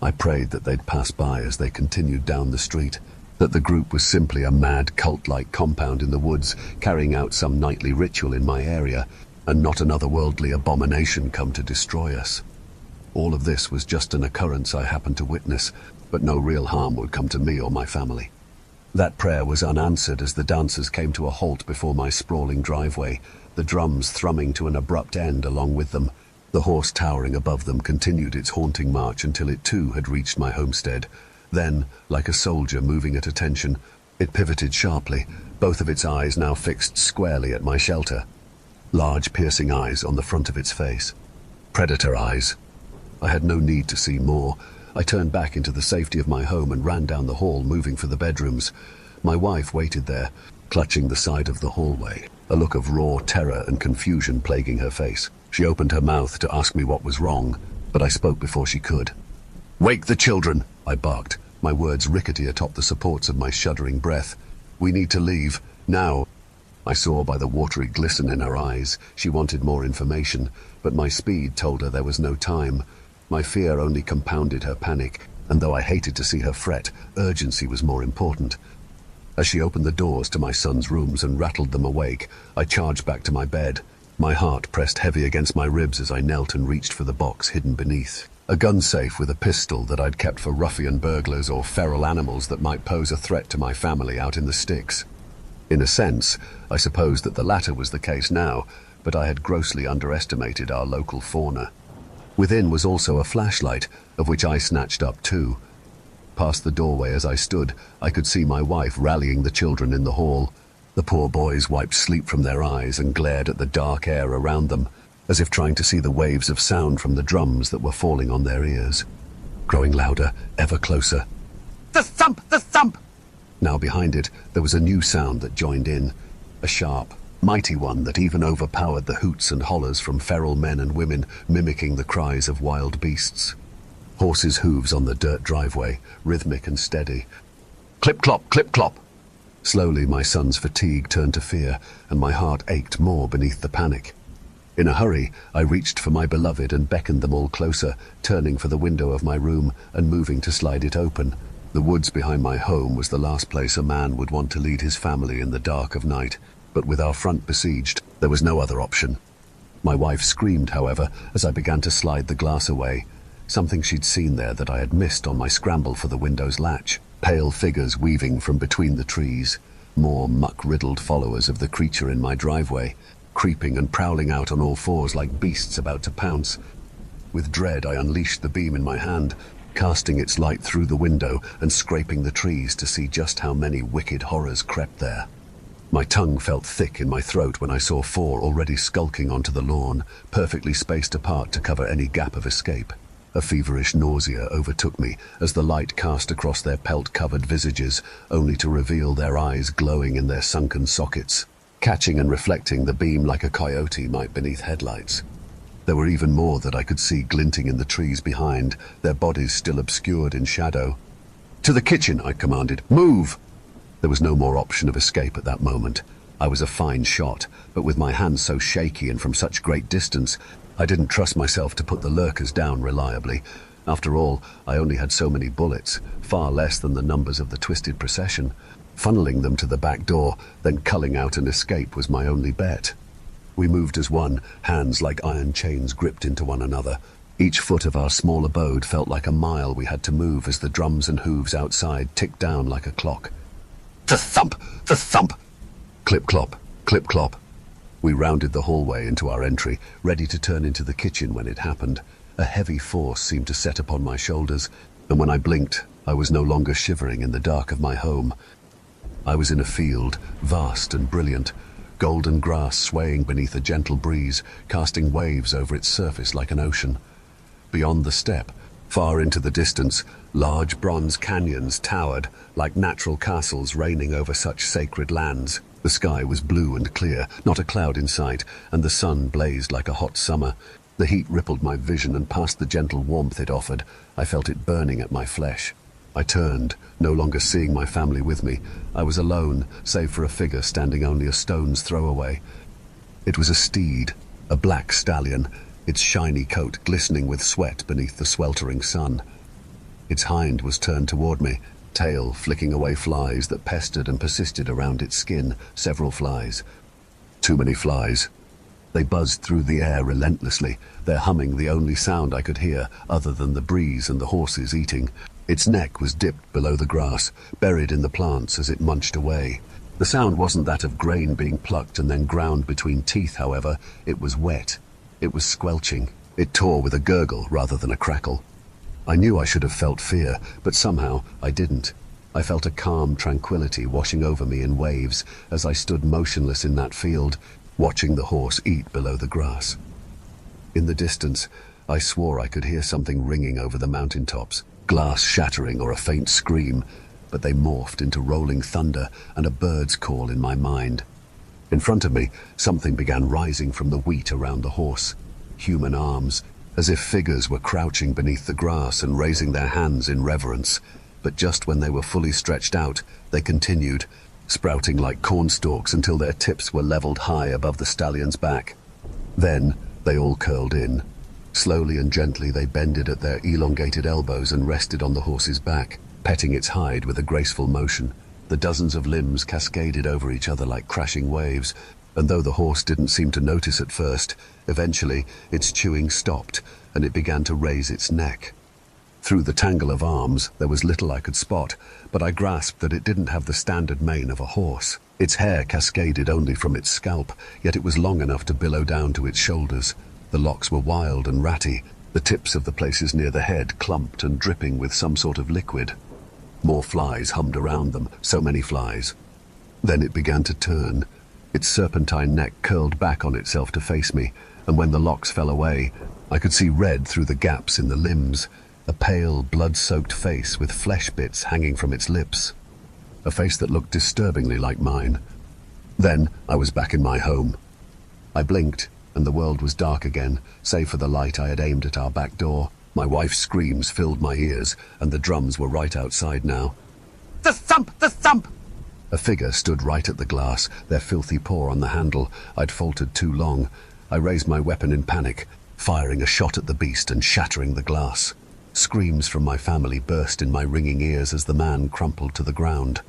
I prayed that they'd pass by as they continued down the street, that the group was simply a mad cult-like compound in the woods carrying out some nightly ritual in my area, and not another worldly abomination come to destroy us. All of this was just an occurrence I happened to witness, but no real harm would come to me or my family. That prayer was unanswered as the dancers came to a halt before my sprawling driveway, the drums thrumming to an abrupt end along with them. The horse towering above them continued its haunting march until it too had reached my homestead. Then, like a soldier moving at attention, it pivoted sharply, both of its eyes now fixed squarely at my shelter. Large piercing eyes on the front of its face. Predator eyes. I had no need to see more. I turned back into the safety of my home and ran down the hall, moving for the bedrooms. My wife waited there, clutching the side of the hallway, a look of raw terror and confusion plaguing her face. She opened her mouth to ask me what was wrong, but I spoke before she could. "Wake the children," I barked, my words rickety atop the supports of my shuddering breath. "We need to leave, now." I saw by the watery glisten in her eyes she wanted more information, but my speed told her there was no time. My fear only compounded her panic, and though I hated to see her fret, urgency was more important. As she opened the doors to my son's rooms and rattled them awake, I charged back to my bed. My heart pressed heavy against my ribs as I knelt and reached for the box hidden beneath. A gun safe with a pistol that I'd kept for ruffian burglars or feral animals that might pose a threat to my family out in the sticks. In a sense, I suppose that the latter was the case now, but I had grossly underestimated our local fauna. Within was also a flashlight, of which I snatched up two. Past the doorway as I stood, I could see my wife rallying the children in the hall. The poor boys wiped sleep from their eyes and glared at the dark air around them, as if trying to see the waves of sound from the drums that were falling on their ears. Growing louder, ever closer. The thump! The thump! Now behind it, there was a new sound that joined in. A sharp, mighty one that even overpowered the hoots and hollers from feral men and women, mimicking the cries of wild beasts. Horses' hooves on the dirt driveway, rhythmic and steady. Clip-clop, clip-clop. Slowly my son's fatigue turned to fear, and my heart ached more beneath the panic. In a hurry, I reached for my beloved and beckoned them all closer, turning for the window of my room and moving to slide it open. The woods behind my home was the last place a man would want to lead his family in the dark of night, but with our front besieged, there was no other option. My wife screamed, however, as I began to slide the glass away, something she'd seen there that I had missed on my scramble for the window's latch. Pale figures weaving from between the trees, more muck-riddled followers of the creature in my driveway, creeping and prowling out on all fours like beasts about to pounce. With dread, I unleashed the beam in my hand, casting its light through the window and scraping the trees to see just how many wicked horrors crept there. My tongue felt thick in my throat when I saw four already skulking onto the lawn, perfectly spaced apart to cover any gap of escape. A feverish nausea overtook me as the light cast across their pelt-covered visages, only to reveal their eyes glowing in their sunken sockets, catching and reflecting the beam like a coyote might beneath headlights. There were even more that I could see glinting in the trees behind, their bodies still obscured in shadow. "To the kitchen," I commanded. "Move!" There was no more option of escape at that moment. I was a fine shot, but with my hands so shaky and from such great distance, I didn't trust myself to put the lurkers down reliably. After all, I only had so many bullets, far less than the numbers of the twisted procession. Funneling them to the back door, then culling out an escape was my only bet. We moved as one, hands like iron chains gripped into one another. Each foot of our small abode felt like a mile we had to move as the drums and hooves outside ticked down like a clock. The thump! The thump! Clip-clop, clip-clop. We rounded the hallway into our entry, ready to turn into the kitchen when it happened. A heavy force seemed to set upon my shoulders, and when I blinked, I was no longer shivering in the dark of my home. I was in a field, vast and brilliant, golden grass swaying beneath a gentle breeze, casting waves over its surface like an ocean. Beyond the steppe, far into the distance, large bronze canyons towered like natural castles reigning over such sacred lands. The sky was blue and clear, not a cloud in sight, and the sun blazed like a hot summer. The heat rippled my vision, and past the gentle warmth it offered, I felt it burning at my flesh. I turned, no longer seeing my family with me. I was alone, save for a figure standing only a stone's throw away. It was a steed, a black stallion, its shiny coat glistening with sweat beneath the sweltering sun. Its hind was turned toward me, tail flicking away flies that pestered and persisted around its skin, several flies. Too many flies. They buzzed through the air relentlessly, their humming the only sound I could hear other than the breeze and the horses eating. Its neck was dipped below the grass, buried in the plants as it munched away. The sound wasn't that of grain being plucked and then ground between teeth, however. It was wet. It was squelching. It tore with a gurgle rather than a crackle. I knew I should have felt fear, but somehow I didn't. I felt a calm tranquility washing over me in waves as I stood motionless in that field, watching the horse eat below the grass. In the distance, I swore I could hear something ringing over the mountaintops, glass shattering or a faint scream, but they morphed into rolling thunder and a bird's call in my mind. In front of me, something began rising from the wheat around the horse. Human arms, as if figures were crouching beneath the grass and raising their hands in reverence. But just when they were fully stretched out, they continued, sprouting like cornstalks until their tips were leveled high above the stallion's back. Then they all curled in. Slowly and gently they bended at their elongated elbows and rested on the horse's back, petting its hide with a graceful motion. The dozens of limbs cascaded over each other like crashing waves, and though the horse didn't seem to notice at first, eventually its chewing stopped and it began to raise its neck. Through the tangle of arms, there was little I could spot, but I grasped that it didn't have the standard mane of a horse. Its hair cascaded only from its scalp, yet it was long enough to billow down to its shoulders. The locks were wild and ratty, the tips of the places near the head clumped and dripping with some sort of liquid. More flies hummed around them, so many flies. Then it began to turn. Its serpentine neck curled back on itself to face me, and when the locks fell away, I could see red through the gaps in the limbs. A pale, blood-soaked face with flesh bits hanging from its lips. A face that looked disturbingly like mine. Then I was back in my home. I blinked, and the world was dark again, save for the light I had aimed at our back door. My wife's screams filled my ears, and the drums were right outside now. The thump! The thump! A figure stood right at the glass, their filthy paw on the handle. I'd faltered too long. I raised my weapon in panic, firing a shot at the beast and shattering the glass. Screams from my family burst in my ringing ears as the man crumpled to the ground.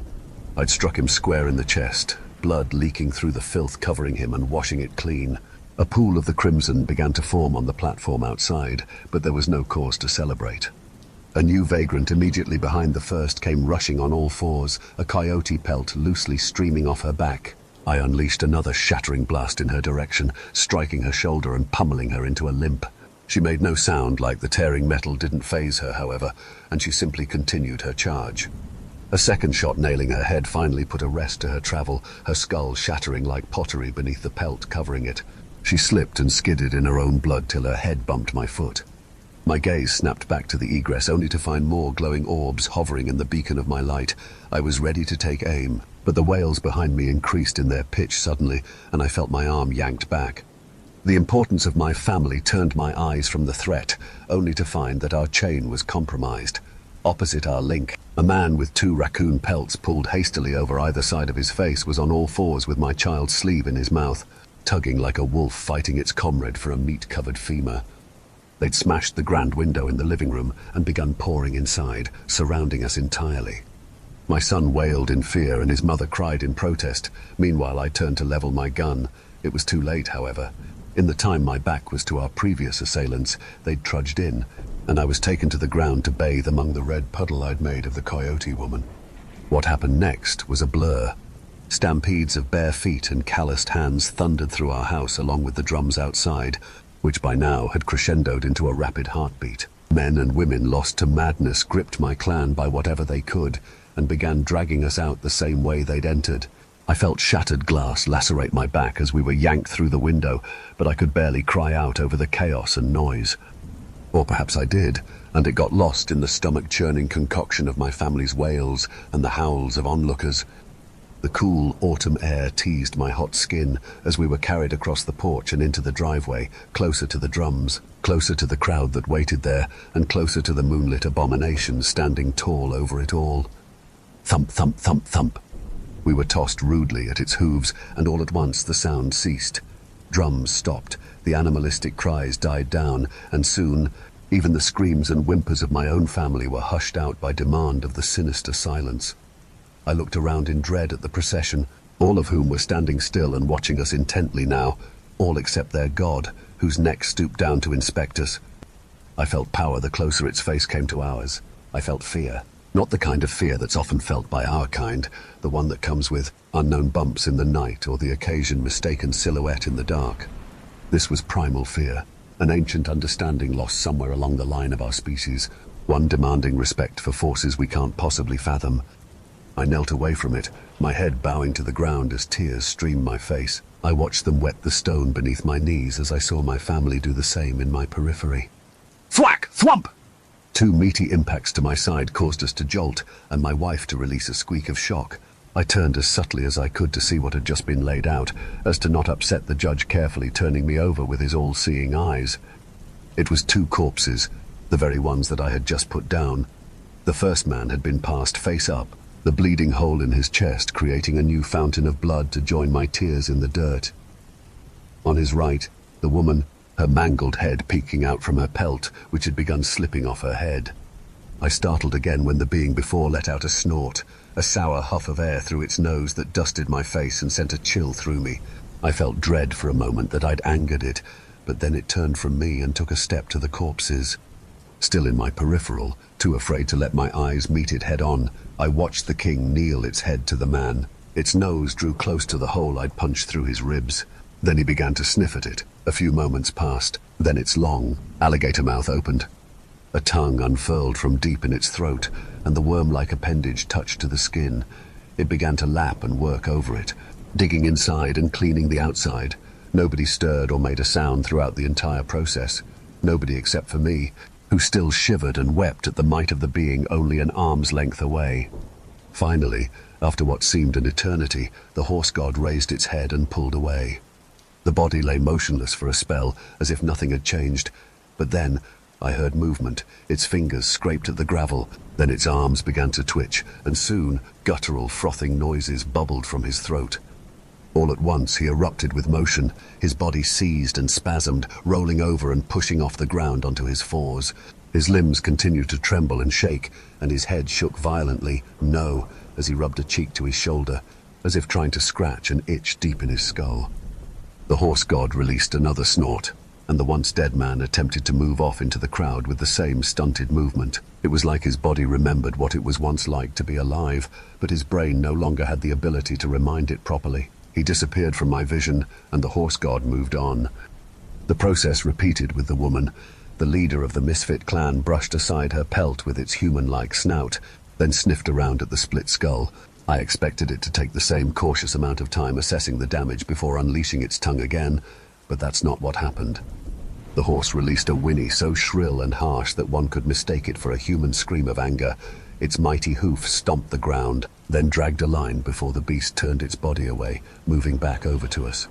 I'd struck him square in the chest, blood leaking through the filth covering him and washing it clean. A pool of the crimson began to form on the platform outside, but there was no cause to celebrate. A new vagrant immediately behind the first came rushing on all fours, a coyote pelt loosely streaming off her back. I unleashed another shattering blast in her direction, striking her shoulder and pummeling her into a limp. She made no sound, like the tearing metal didn't faze her, however, and she simply continued her charge. A second shot nailing her head finally put a rest to her travel, her skull shattering like pottery beneath the pelt covering it. She slipped and skidded in her own blood till her head bumped my foot. My gaze snapped back to the egress, only to find more glowing orbs hovering in the beacon of my light. I was ready to take aim, but the wails behind me increased in their pitch suddenly, and I felt my arm yanked back. The importance of my family turned my eyes from the threat, only to find that our chain was compromised. Opposite our link, a man with 2 raccoon pelts pulled hastily over either side of his face was on all fours with my child's sleeve in his mouth, tugging like a wolf fighting its comrade for a meat-covered femur. They'd smashed the grand window in the living room and begun pouring inside, surrounding us entirely. My son wailed in fear and his mother cried in protest. Meanwhile, I turned to level my gun. It was too late, however. In the time my back was to our previous assailants, they'd trudged in, and I was taken to the ground to bathe among the red puddle I'd made of the coyote woman. What happened next was a blur. Stampedes of bare feet and calloused hands thundered through our house along with the drums outside, which by now had crescendoed into a rapid heartbeat. Men and women lost to madness gripped my clan by whatever they could and began dragging us out the same way they'd entered. I felt shattered glass lacerate my back as we were yanked through the window, but I could barely cry out over the chaos and noise. Or perhaps I did, and it got lost in the stomach-churning concoction of my family's wails and the howls of onlookers. The cool autumn air teased my hot skin as we were carried across the porch and into the driveway, closer to the drums, closer to the crowd that waited there, and closer to the moonlit abomination standing tall over it all. Thump, thump, thump, thump. We were tossed rudely at its hooves, and all at once the sound ceased. Drums stopped, the animalistic cries died down, and soon even the screams and whimpers of my own family were hushed out by demand of the sinister silence. I looked around in dread at the procession, all of whom were standing still and watching us intently now, all except their god, whose neck stooped down to inspect us. I felt power the closer its face came to ours. I felt fear. Not the kind of fear that's often felt by our kind, the one that comes with unknown bumps in the night or the occasion mistaken silhouette in the dark. This was primal fear, an ancient understanding lost somewhere along the line of our species, one demanding respect for forces we can't possibly fathom. I knelt away from it, my head bowing to the ground as tears streamed my face. I watched them wet the stone beneath my knees as I saw my family do the same in my periphery. Thwack! Thwump! Two meaty impacts to my side caused us to jolt, and my wife to release a squeak of shock. I turned as subtly as I could to see what had just been laid out, as to not upset the judge carefully turning me over with his all-seeing eyes. It was two corpses, the very ones that I had just put down. The first man had been passed face up, the bleeding hole in his chest creating a new fountain of blood to join my tears in the dirt. On his right, the woman, her mangled head peeking out from her pelt, which had begun slipping off her head. I startled again when the being before let out a snort, a sour huff of air through its nose that dusted my face and sent a chill through me. I felt dread for a moment that I'd angered it, but then it turned from me and took a step to the corpses. Still in my peripheral, too afraid to let my eyes meet it head-on, I watched the king kneel its head to the man. Its nose drew close to the hole I'd punched through his ribs. Then he began to sniff at it. A few moments passed. Then its long, alligator mouth opened. A tongue unfurled from deep in its throat, and the worm-like appendage touched to the skin. It began to lap and work over it, digging inside and cleaning the outside. Nobody stirred or made a sound throughout the entire process. Nobody except for me, who still shivered and wept at the might of the being only an arm's length away. Finally, after what seemed an eternity, the horse god raised its head and pulled away. The body lay motionless for a spell, as if nothing had changed. But then, I heard movement. Its fingers scraped at the gravel, then its arms began to twitch, and soon, guttural, frothing noises bubbled from his throat. All at once, he erupted with motion. His body seized and spasmed, rolling over and pushing off the ground onto his fours. His limbs continued to tremble and shake, and his head shook violently, no, as he rubbed a cheek to his shoulder, as if trying to scratch an itch deep in his skull. The horse god released another snort, and the once dead man attempted to move off into the crowd with the same stunted movement. It was like his body remembered what it was once like to be alive, but his brain no longer had the ability to remind it properly. He disappeared from my vision, and the horse god moved on. The process repeated with the woman. The leader of the misfit clan brushed aside her pelt with its human-like snout, then sniffed around at the split skull. I expected it to take the same cautious amount of time assessing the damage before unleashing its tongue again, but that's not what happened. The horse released a whinny so shrill and harsh that one could mistake it for a human scream of anger. Its mighty hoof stomped the ground, then dragged a line before the beast turned its body away, moving back over to us.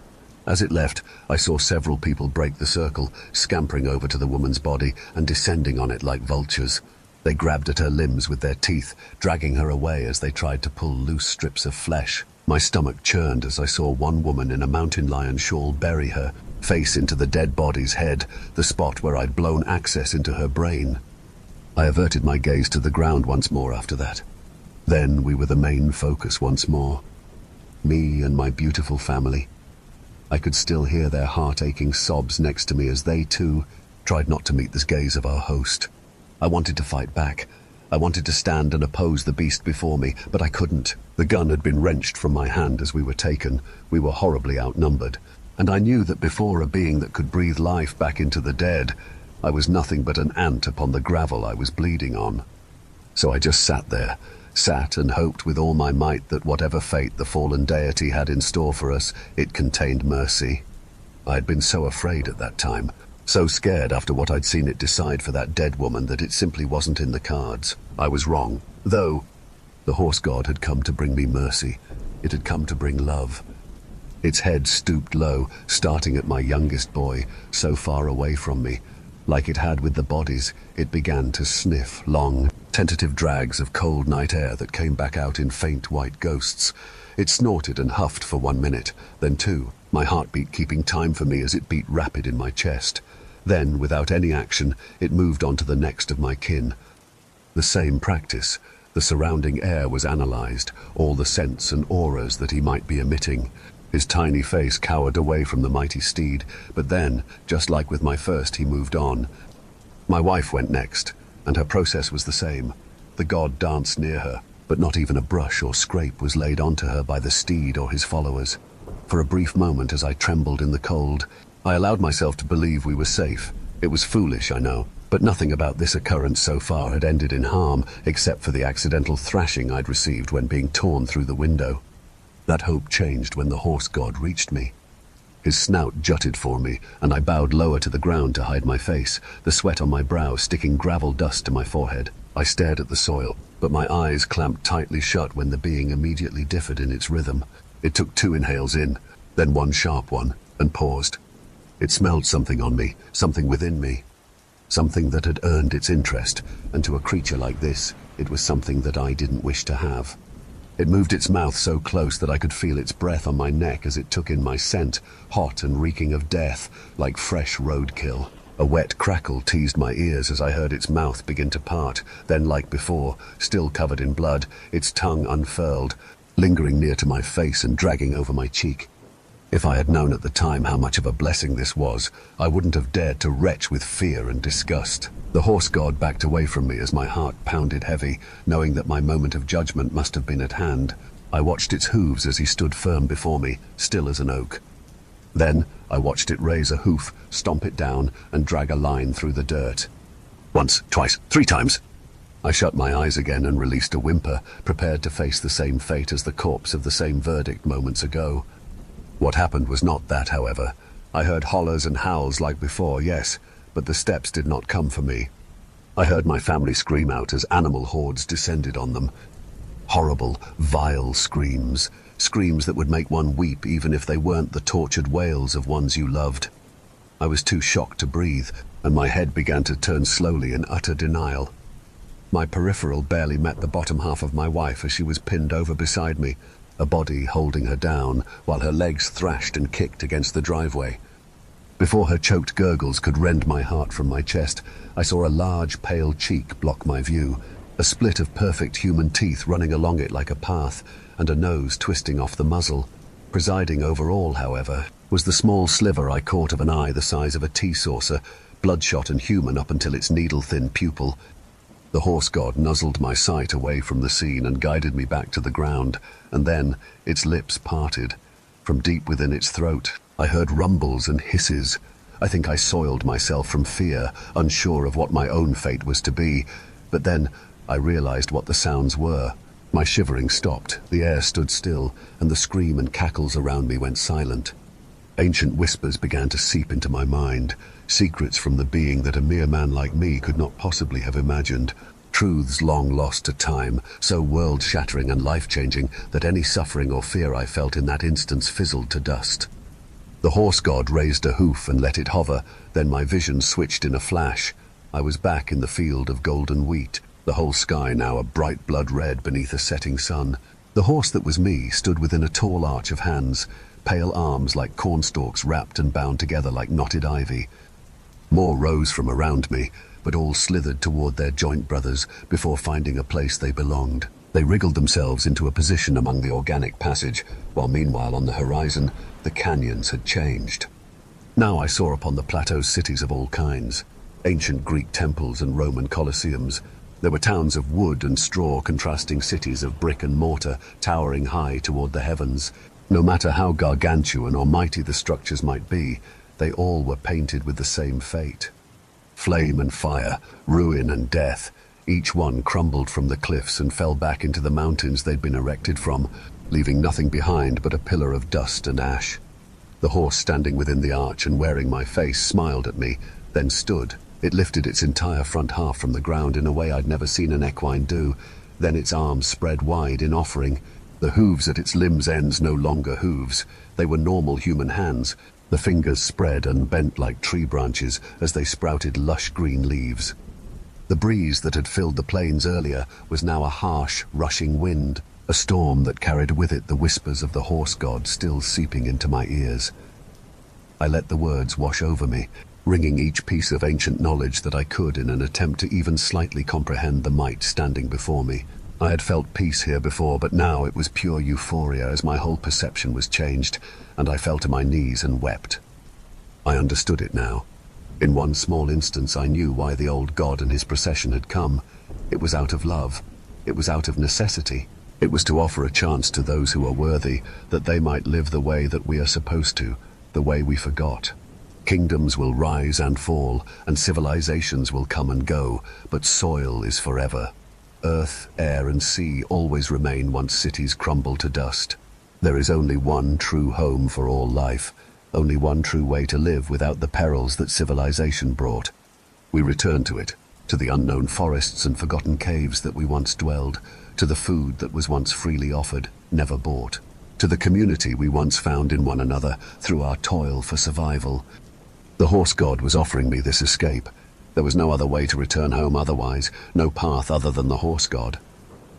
As it left, I saw several people break the circle, scampering over to the woman's body and descending on it like vultures. They grabbed at her limbs with their teeth, dragging her away as they tried to pull loose strips of flesh. My stomach churned as I saw one woman in a mountain lion shawl bury her, face into the dead body's head, the spot where I'd blown access into her brain. I averted my gaze to the ground once more after that. Then we were the main focus once more. Me and my beautiful family. I could still hear their heart-aching sobs next to me as they, too, tried not to meet the gaze of our host. I wanted to fight back. I wanted to stand and oppose the beast before me, but I couldn't. The gun had been wrenched from my hand as we were taken. We were horribly outnumbered. And I knew that before a being that could breathe life back into the dead, I was nothing but an ant upon the gravel I was bleeding on. So I just sat there, sat and hoped with all my might that whatever fate the fallen deity had in store for us, it contained mercy. I had been so afraid at that time, so scared after what I'd seen it decide for that dead woman that it simply wasn't in the cards. I was wrong, though. The horse god had come to bring me mercy. It had come to bring love. Its head stooped low, starting at my youngest boy, so far away from me. Like it had with the bodies, it began to sniff long, tentative drags of cold night air that came back out in faint white ghosts. It snorted and huffed for 1 minute, then 2, my heartbeat keeping time for me as it beat rapid in my chest. Then, without any action, it moved on to the next of my kin. The same practice. The surrounding air was analyzed, all the scents and auras that he might be emitting. His tiny face cowered away from the mighty steed, but then, just like with my first, he moved on. My wife went next, and her process was the same. The god danced near her, but not even a brush or scrape was laid onto her by the steed or his followers. For a brief moment, as I trembled in the cold, I allowed myself to believe we were safe. It was foolish, I know, but nothing about this occurrence so far had ended in harm, except for the accidental thrashing I'd received when being torn through the window. That hope changed when the horse god reached me. His snout jutted for me, and I bowed lower to the ground to hide my face, the sweat on my brow sticking gravel dust to my forehead. I stared at the soil, but my eyes clamped tightly shut when the being immediately differed in its rhythm. It took 2 inhales in, then 1 sharp one, and paused. It smelled something on me, something within me. Something that had earned its interest, and to a creature like this, it was something that I didn't wish to have. It moved its mouth so close that I could feel its breath on my neck as it took in my scent, hot and reeking of death, like fresh roadkill. A wet crackle teased my ears as I heard its mouth begin to part, then like before, still covered in blood, its tongue unfurled, lingering near to my face and dragging over my cheek. If I had known at the time how much of a blessing this was, I wouldn't have dared to retch with fear and disgust. The horse god backed away from me as my heart pounded heavy, knowing that my moment of judgment must have been at hand. I watched its hooves as he stood firm before me, still as an oak. Then I watched it raise a hoof, stomp it down, and drag a line through the dirt. Once, twice, 3 times. I shut my eyes again and released a whimper, prepared to face the same fate as the corpse of the same verdict moments ago. What happened was not that, however. I heard hollers and howls like before, yes, but the steps did not come for me. I heard my family scream out as animal hordes descended on them. Horrible, vile screams. Screams that would make one weep even if they weren't the tortured wails of ones you loved. I was too shocked to breathe, and my head began to turn slowly in utter denial. My peripheral barely met the bottom half of my wife as she was pinned over beside me, a body holding her down while her legs thrashed and kicked against the driveway. Before her choked gurgles could rend my heart from my chest, I saw a large, pale cheek block my view, a split of perfect human teeth running along it like a path, and a nose twisting off the muzzle. Presiding over all, however, was the small sliver I caught of an eye the size of a tea saucer, bloodshot and human up until its needle-thin pupil. The horse god nuzzled my sight away from the scene and guided me back to the ground, and then its lips parted. From deep within its throat, I heard rumbles and hisses. I think I soiled myself from fear, unsure of what my own fate was to be, but then I realized what the sounds were. My shivering stopped, the air stood still, and the scream and cackles around me went silent. Ancient whispers began to seep into my mind, secrets from the being that a mere man like me could not possibly have imagined, truths long lost to time, so world-shattering and life-changing that any suffering or fear I felt in that instance fizzled to dust. The horse god raised a hoof and let it hover, then my vision switched in a flash. I was back in the field of golden wheat, the whole sky now a bright blood red beneath a setting sun. The horse that was me stood within a tall arch of hands, pale arms like cornstalks wrapped and bound together like knotted ivy. More rose from around me, but all slithered toward their joint brothers before finding a place they belonged. They wriggled themselves into a position among the organic passage, while meanwhile on the horizon, the canyons had changed. Now I saw upon the plateau cities of all kinds, ancient Greek temples and Roman colosseums. There were towns of wood and straw contrasting cities of brick and mortar towering high toward the heavens. No matter how gargantuan or mighty the structures might be, they all were painted with the same fate. Flame and fire, ruin and death, each one crumbled from the cliffs and fell back into the mountains they'd been erected from, leaving nothing behind but a pillar of dust and ash. The horse standing within the arch and wearing my face smiled at me, then stood. It lifted its entire front half from the ground in a way I'd never seen an equine do, then its arms spread wide in offering. The hooves at its limbs' ends no longer hooves, they were normal human hands. The fingers spread and bent like tree branches as they sprouted lush green leaves. The breeze that had filled the plains earlier was now a harsh, rushing wind, a storm that carried with it the whispers of the horse god still seeping into my ears. I let the words wash over me, wringing each piece of ancient knowledge that I could in an attempt to even slightly comprehend the might standing before me. I had felt peace here before, but now it was pure euphoria as my whole perception was changed, and I fell to my knees and wept. I understood it now. In one small instance I knew why the old god and his procession had come. It was out of love. It was out of necessity. It was to offer a chance to those who are worthy, that they might live the way that we are supposed to, the way we forgot. Kingdoms will rise and fall, and civilizations will come and go, but soil is forever. Earth, air, and sea always remain once cities crumble to dust. There is only one true home for all life, only one true way to live without the perils that civilization brought. We return to it, to the unknown forests and forgotten caves that we once dwelled, to the food that was once freely offered, never bought, to the community we once found in one another through our toil for survival. The horse god was offering me this escape. There was no other way to return home otherwise, no path other than the horse god.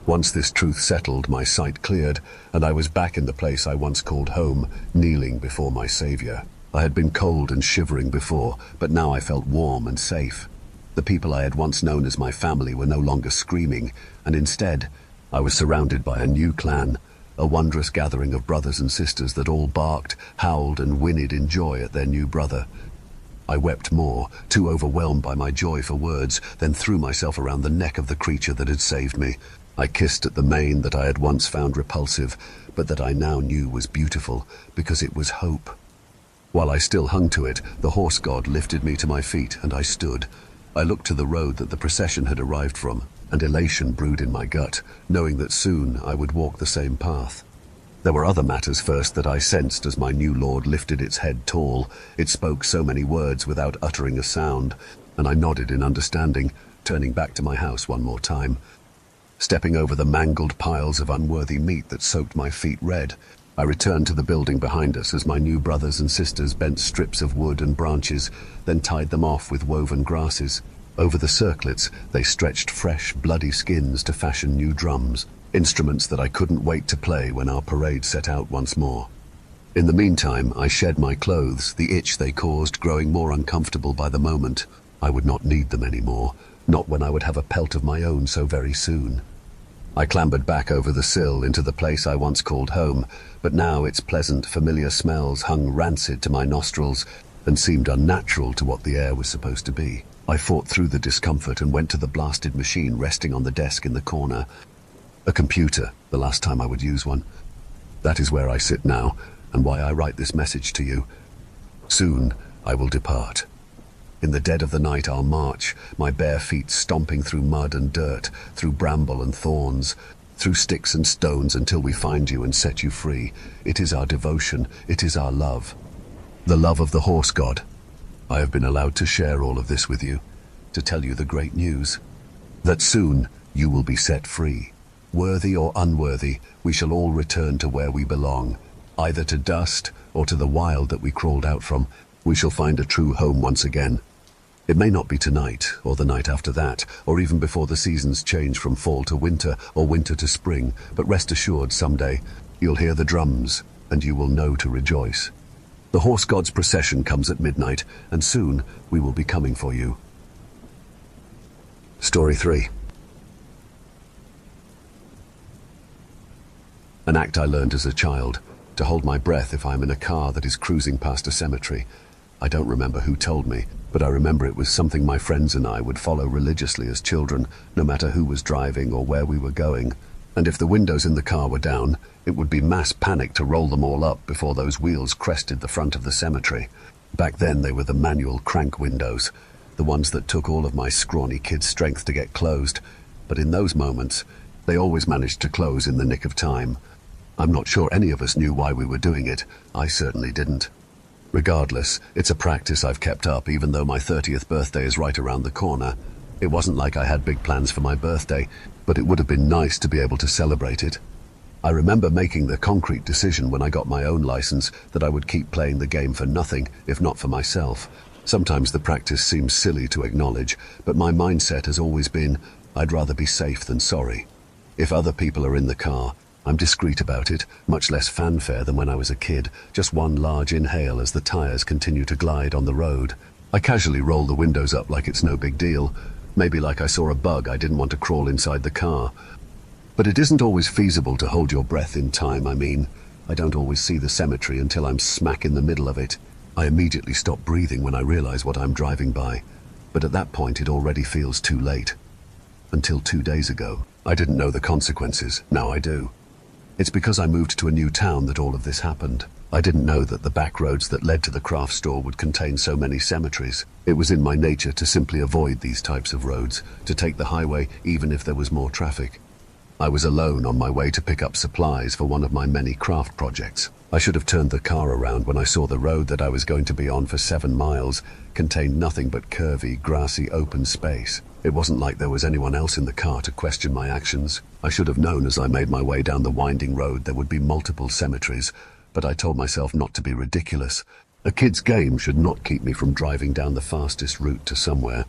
Once this truth settled, my sight cleared, and I was back in the place I once called home, kneeling before my savior. I had been cold and shivering before, but now I felt warm and safe. The people I had once known as my family were no longer screaming, and instead, I was surrounded by a new clan, a wondrous gathering of brothers and sisters that all barked, howled, and whinnied in joy at their new brother. I wept more, too overwhelmed by my joy for words, then threw myself around the neck of the creature that had saved me. I kissed at the mane that I had once found repulsive, but that I now knew was beautiful, because it was hope. While I still hung to it, the horse god lifted me to my feet, and I stood. I looked to the road that the procession had arrived from, and elation brewed in my gut, knowing that soon I would walk the same path. There were other matters first that I sensed as my new lord lifted its head tall. It spoke so many words without uttering a sound, and I nodded in understanding, turning back to my house one more time. Stepping over the mangled piles of unworthy meat that soaked my feet red, I returned to the building behind us as my new brothers and sisters bent strips of wood and branches, then tied them off with woven grasses. Over the circlets, they stretched fresh, bloody skins to fashion new drums, instruments that I couldn't wait to play when our parade set out once more. In the meantime, I shed my clothes, the itch they caused growing more uncomfortable by the moment. I would not need them anymore, not when I would have a pelt of my own so very soon. I clambered back over the sill into the place I once called home, but now its pleasant, familiar smells hung rancid to my nostrils and seemed unnatural to what the air was supposed to be. I fought through the discomfort and went to the blasted machine resting on the desk in the corner. A computer, the last time I would use one. That is where I sit now, and why I write this message to you. Soon I will depart. In the dead of the night I'll march, my bare feet stomping through mud and dirt, through bramble and thorns, through sticks and stones until we find you and set you free. It is our devotion, it is our love. The love of the horse god. I have been allowed to share all of this with you, to tell you the great news, that soon you will be set free. Worthy or unworthy, we shall all return to where we belong, either to dust or to the wild that we crawled out from. We shall find a true home once again. It may not be tonight, or the night after that, or even before the seasons change from fall to winter, or winter to spring, but rest assured someday you'll hear the drums, and you will know to rejoice. The horse god's procession comes at midnight, and soon we will be coming for you. Story 3. An act I learned as a child, to hold my breath if I'm in a car that is cruising past a cemetery. I don't remember who told me, but I remember it was something my friends and I would follow religiously as children, no matter who was driving or where we were going. And if the windows in the car were down, it would be mass panic to roll them all up before those wheels crested the front of the cemetery. Back then they were the manual crank windows, the ones that took all of my scrawny kid's strength to get closed. But in those moments, they always managed to close in the nick of time. I'm not sure any of us knew why we were doing it. I certainly didn't. Regardless, it's a practice I've kept up even though my 30th birthday is right around the corner. It wasn't like I had big plans for my birthday, but it would have been nice to be able to celebrate it. I remember making the concrete decision when I got my own license that I would keep playing the game for nothing, if not for myself. Sometimes the practice seems silly to acknowledge, but my mindset has always been, I'd rather be safe than sorry. If other people are in the car, I'm discreet about it, much less fanfare than when I was a kid, just one large inhale as the tires continue to glide on the road. I casually roll the windows up like it's no big deal, maybe like I saw a bug I didn't want to crawl inside the car. But it isn't always feasible to hold your breath in time. I don't always see the cemetery until I'm smack in the middle of it. I immediately stop breathing when I realize what I'm driving by, but at that point it already feels too late. Until 2 days ago. I didn't know the consequences. Now I do. It's because I moved to a new town that all of this happened. I didn't know that the back roads that led to the craft store would contain so many cemeteries. It was in my nature to simply avoid these types of roads, to take the highway even if there was more traffic. I was alone on my way to pick up supplies for one of my many craft projects. I should have turned the car around when I saw the road that I was going to be on for 7 miles contained nothing but curvy, grassy, open space. It wasn't like there was anyone else in the car to question my actions. I should have known as I made my way down the winding road there would be multiple cemeteries, but I told myself not to be ridiculous. A kid's game should not keep me from driving down the fastest route to somewhere.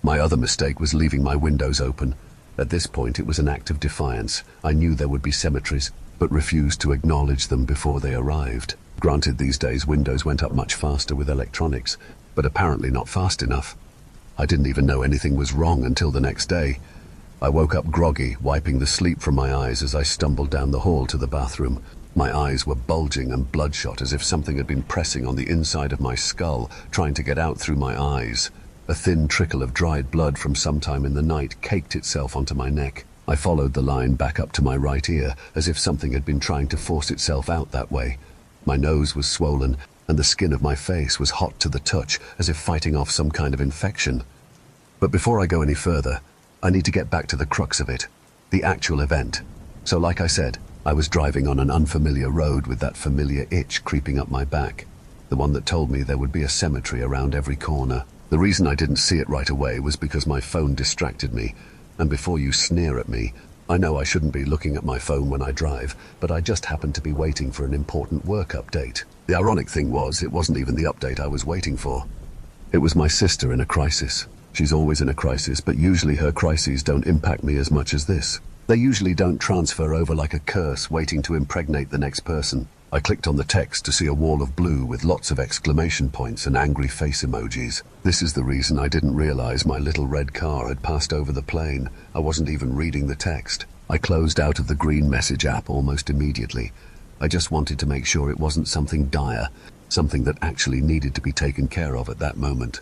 My other mistake was leaving my windows open. At this point, it was an act of defiance. I knew there would be cemeteries, but refused to acknowledge them before they arrived. Granted, these days windows went up much faster with electronics, but apparently not fast enough. I didn't even know anything was wrong until the next day. I woke up groggy, wiping the sleep from my eyes as I stumbled down the hall to the bathroom. My eyes were bulging and bloodshot as if something had been pressing on the inside of my skull, trying to get out through my eyes. A thin trickle of dried blood from sometime in the night caked itself onto my neck. I followed the line back up to my right ear, as if something had been trying to force itself out that way. My nose was swollen, and the skin of my face was hot to the touch, as if fighting off some kind of infection. But before I go any further, I need to get back to the crux of it, the actual event. So like I said, I was driving on an unfamiliar road with that familiar itch creeping up my back, the one that told me there would be a cemetery around every corner. The reason I didn't see it right away was because my phone distracted me, and before you sneer at me, I know I shouldn't be looking at my phone when I drive, but I just happened to be waiting for an important work update. The ironic thing was, it wasn't even the update I was waiting for. It was my sister in a crisis. She's always in a crisis, but usually her crises don't impact me as much as this. They usually don't transfer over like a curse waiting to impregnate the next person. I clicked on the text to see a wall of blue with lots of exclamation points and angry face emojis. This is the reason I didn't realize my little red car had passed over the plane. I wasn't even reading the text. I closed out of the green message app almost immediately. I just wanted to make sure it wasn't something dire, something that actually needed to be taken care of at that moment.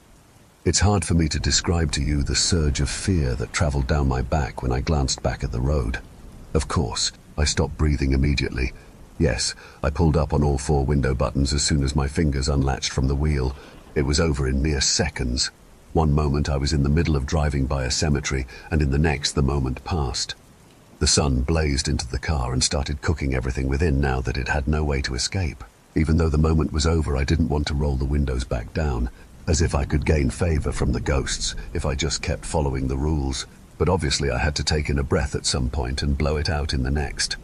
It's hard for me to describe to you the surge of fear that traveled down my back when I glanced back at the road. Of course, I stopped breathing immediately. Yes, I pulled up on all 4 window buttons as soon as my fingers unlatched from the wheel. It was over in mere seconds. One moment I was in the middle of driving by a cemetery, and in the next the moment passed. The sun blazed into the car and started cooking everything within now that it had no way to escape. Even though the moment was over, I didn't want to roll the windows back down, as if I could gain favor from the ghosts if I just kept following the rules. But obviously I had to take in a breath at some point and blow it out in the next.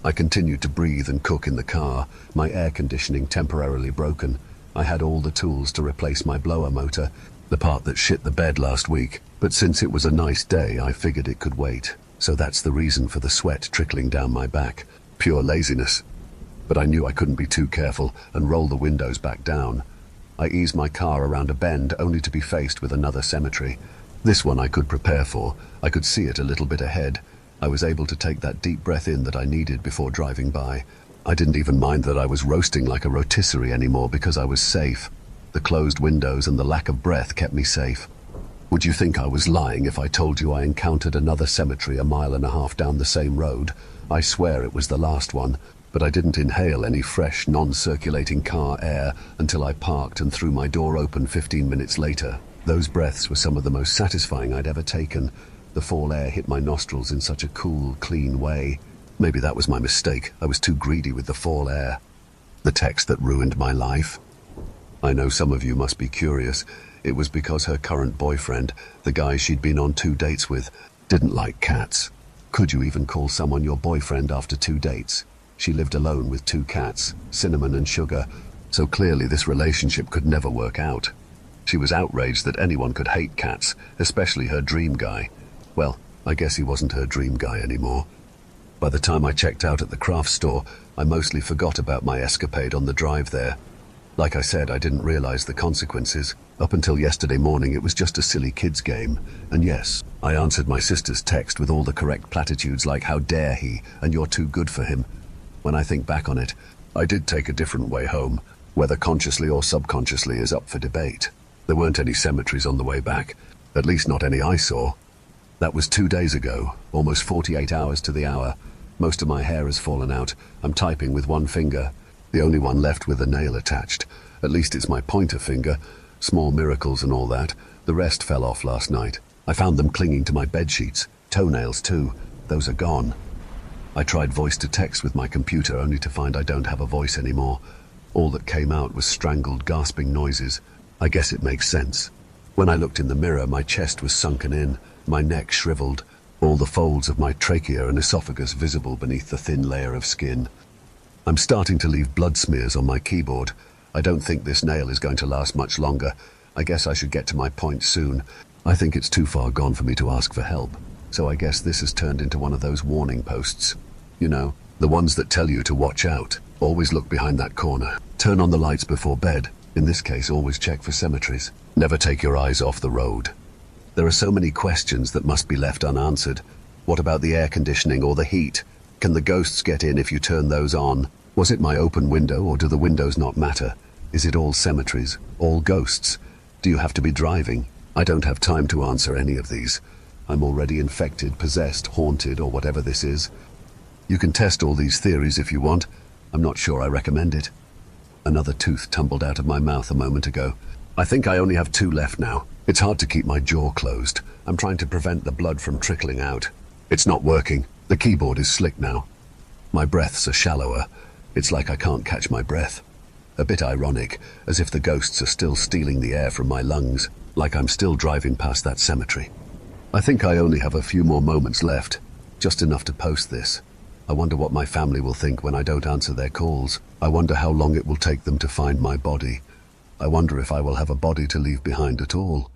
I continued to breathe and cook in the car, my air conditioning temporarily broken. I had all the tools to replace my blower motor, the part that shit the bed last week, but since it was a nice day, I figured it could wait. So that's the reason for the sweat trickling down my back. Pure laziness. But I knew I couldn't be too careful and roll the windows back down. I eased my car around a bend only to be faced with another cemetery. This one I could prepare for. I could see it a little bit ahead. I was able to take that deep breath in that I needed before driving by. I didn't even mind that I was roasting like a rotisserie anymore because I was safe. The closed windows and the lack of breath kept me safe. Would you think I was lying if I told you I encountered another cemetery 1.5 miles down the same road? I swear it was the last one, but I didn't inhale any fresh, non-circulating car air until I parked and threw my door open 15 minutes later. Those breaths were some of the most satisfying I'd ever taken. The fall air hit my nostrils in such a cool, clean way. Maybe that was my mistake. I was too greedy with the fall air. The text that ruined my life. I know some of you must be curious. It was because her current boyfriend, the guy she'd been on 2 dates with, didn't like cats. Could you even call someone your boyfriend after 2 dates? She lived alone with 2 cats, Cinnamon and Sugar, so clearly this relationship could never work out. She was outraged that anyone could hate cats, especially her dream guy. Well, I guess he wasn't her dream guy anymore. By the time I checked out at the craft store, I mostly forgot about my escapade on the drive there. Like I said, I didn't realize the consequences. Up until yesterday morning, it was just a silly kid's game. And yes, I answered my sister's text with all the correct platitudes like "how dare he" and "you're too good for him." When I think back on it, I did take a different way home. Whether consciously or subconsciously is up for debate. There weren't any cemeteries on the way back, at least not any I saw. That was 2 days ago, almost 48 hours to the hour. Most of my hair has fallen out. I'm typing with one finger, the only one left with a nail attached. At least it's my pointer finger. Small miracles and all that. The rest fell off last night. I found them clinging to my bedsheets. Toenails too. Those are gone. I tried voice to text with my computer only to find I don't have a voice anymore. All that came out was strangled, gasping noises. I guess it makes sense. When I looked in the mirror, my chest was sunken in, my neck shriveled, all the folds of my trachea and esophagus visible beneath the thin layer of skin. I'm starting to leave blood smears on my keyboard. I don't think this nail is going to last much longer. I guess I should get to my point soon. I think it's too far gone for me to ask for help. So I guess this has turned into one of those warning posts. You know, the ones that tell you to watch out. Always look behind that corner. Turn on the lights before bed. In this case, always check for cemeteries. Never take your eyes off the road. There are so many questions that must be left unanswered. What about the air conditioning or the heat? Can the ghosts get in if you turn those on? Was it my open window, or do the windows not matter? Is it all cemeteries? All ghosts? Do you have to be driving? I don't have time to answer any of these. I'm already infected, possessed, haunted, or whatever this is. You can test all these theories if you want. I'm not sure I recommend it. Another tooth tumbled out of my mouth a moment ago. I think I only have 2 left now. It's hard to keep my jaw closed. I'm trying to prevent the blood from trickling out. It's not working. The keyboard is slick now. My breaths are shallower. It's like I can't catch my breath. A bit ironic, as if the ghosts are still stealing the air from my lungs, like I'm still driving past that cemetery. I think I only have a few more moments left, just enough to post this. I wonder what my family will think when I don't answer their calls. I wonder how long it will take them to find my body. I wonder if I will have a body to leave behind at all.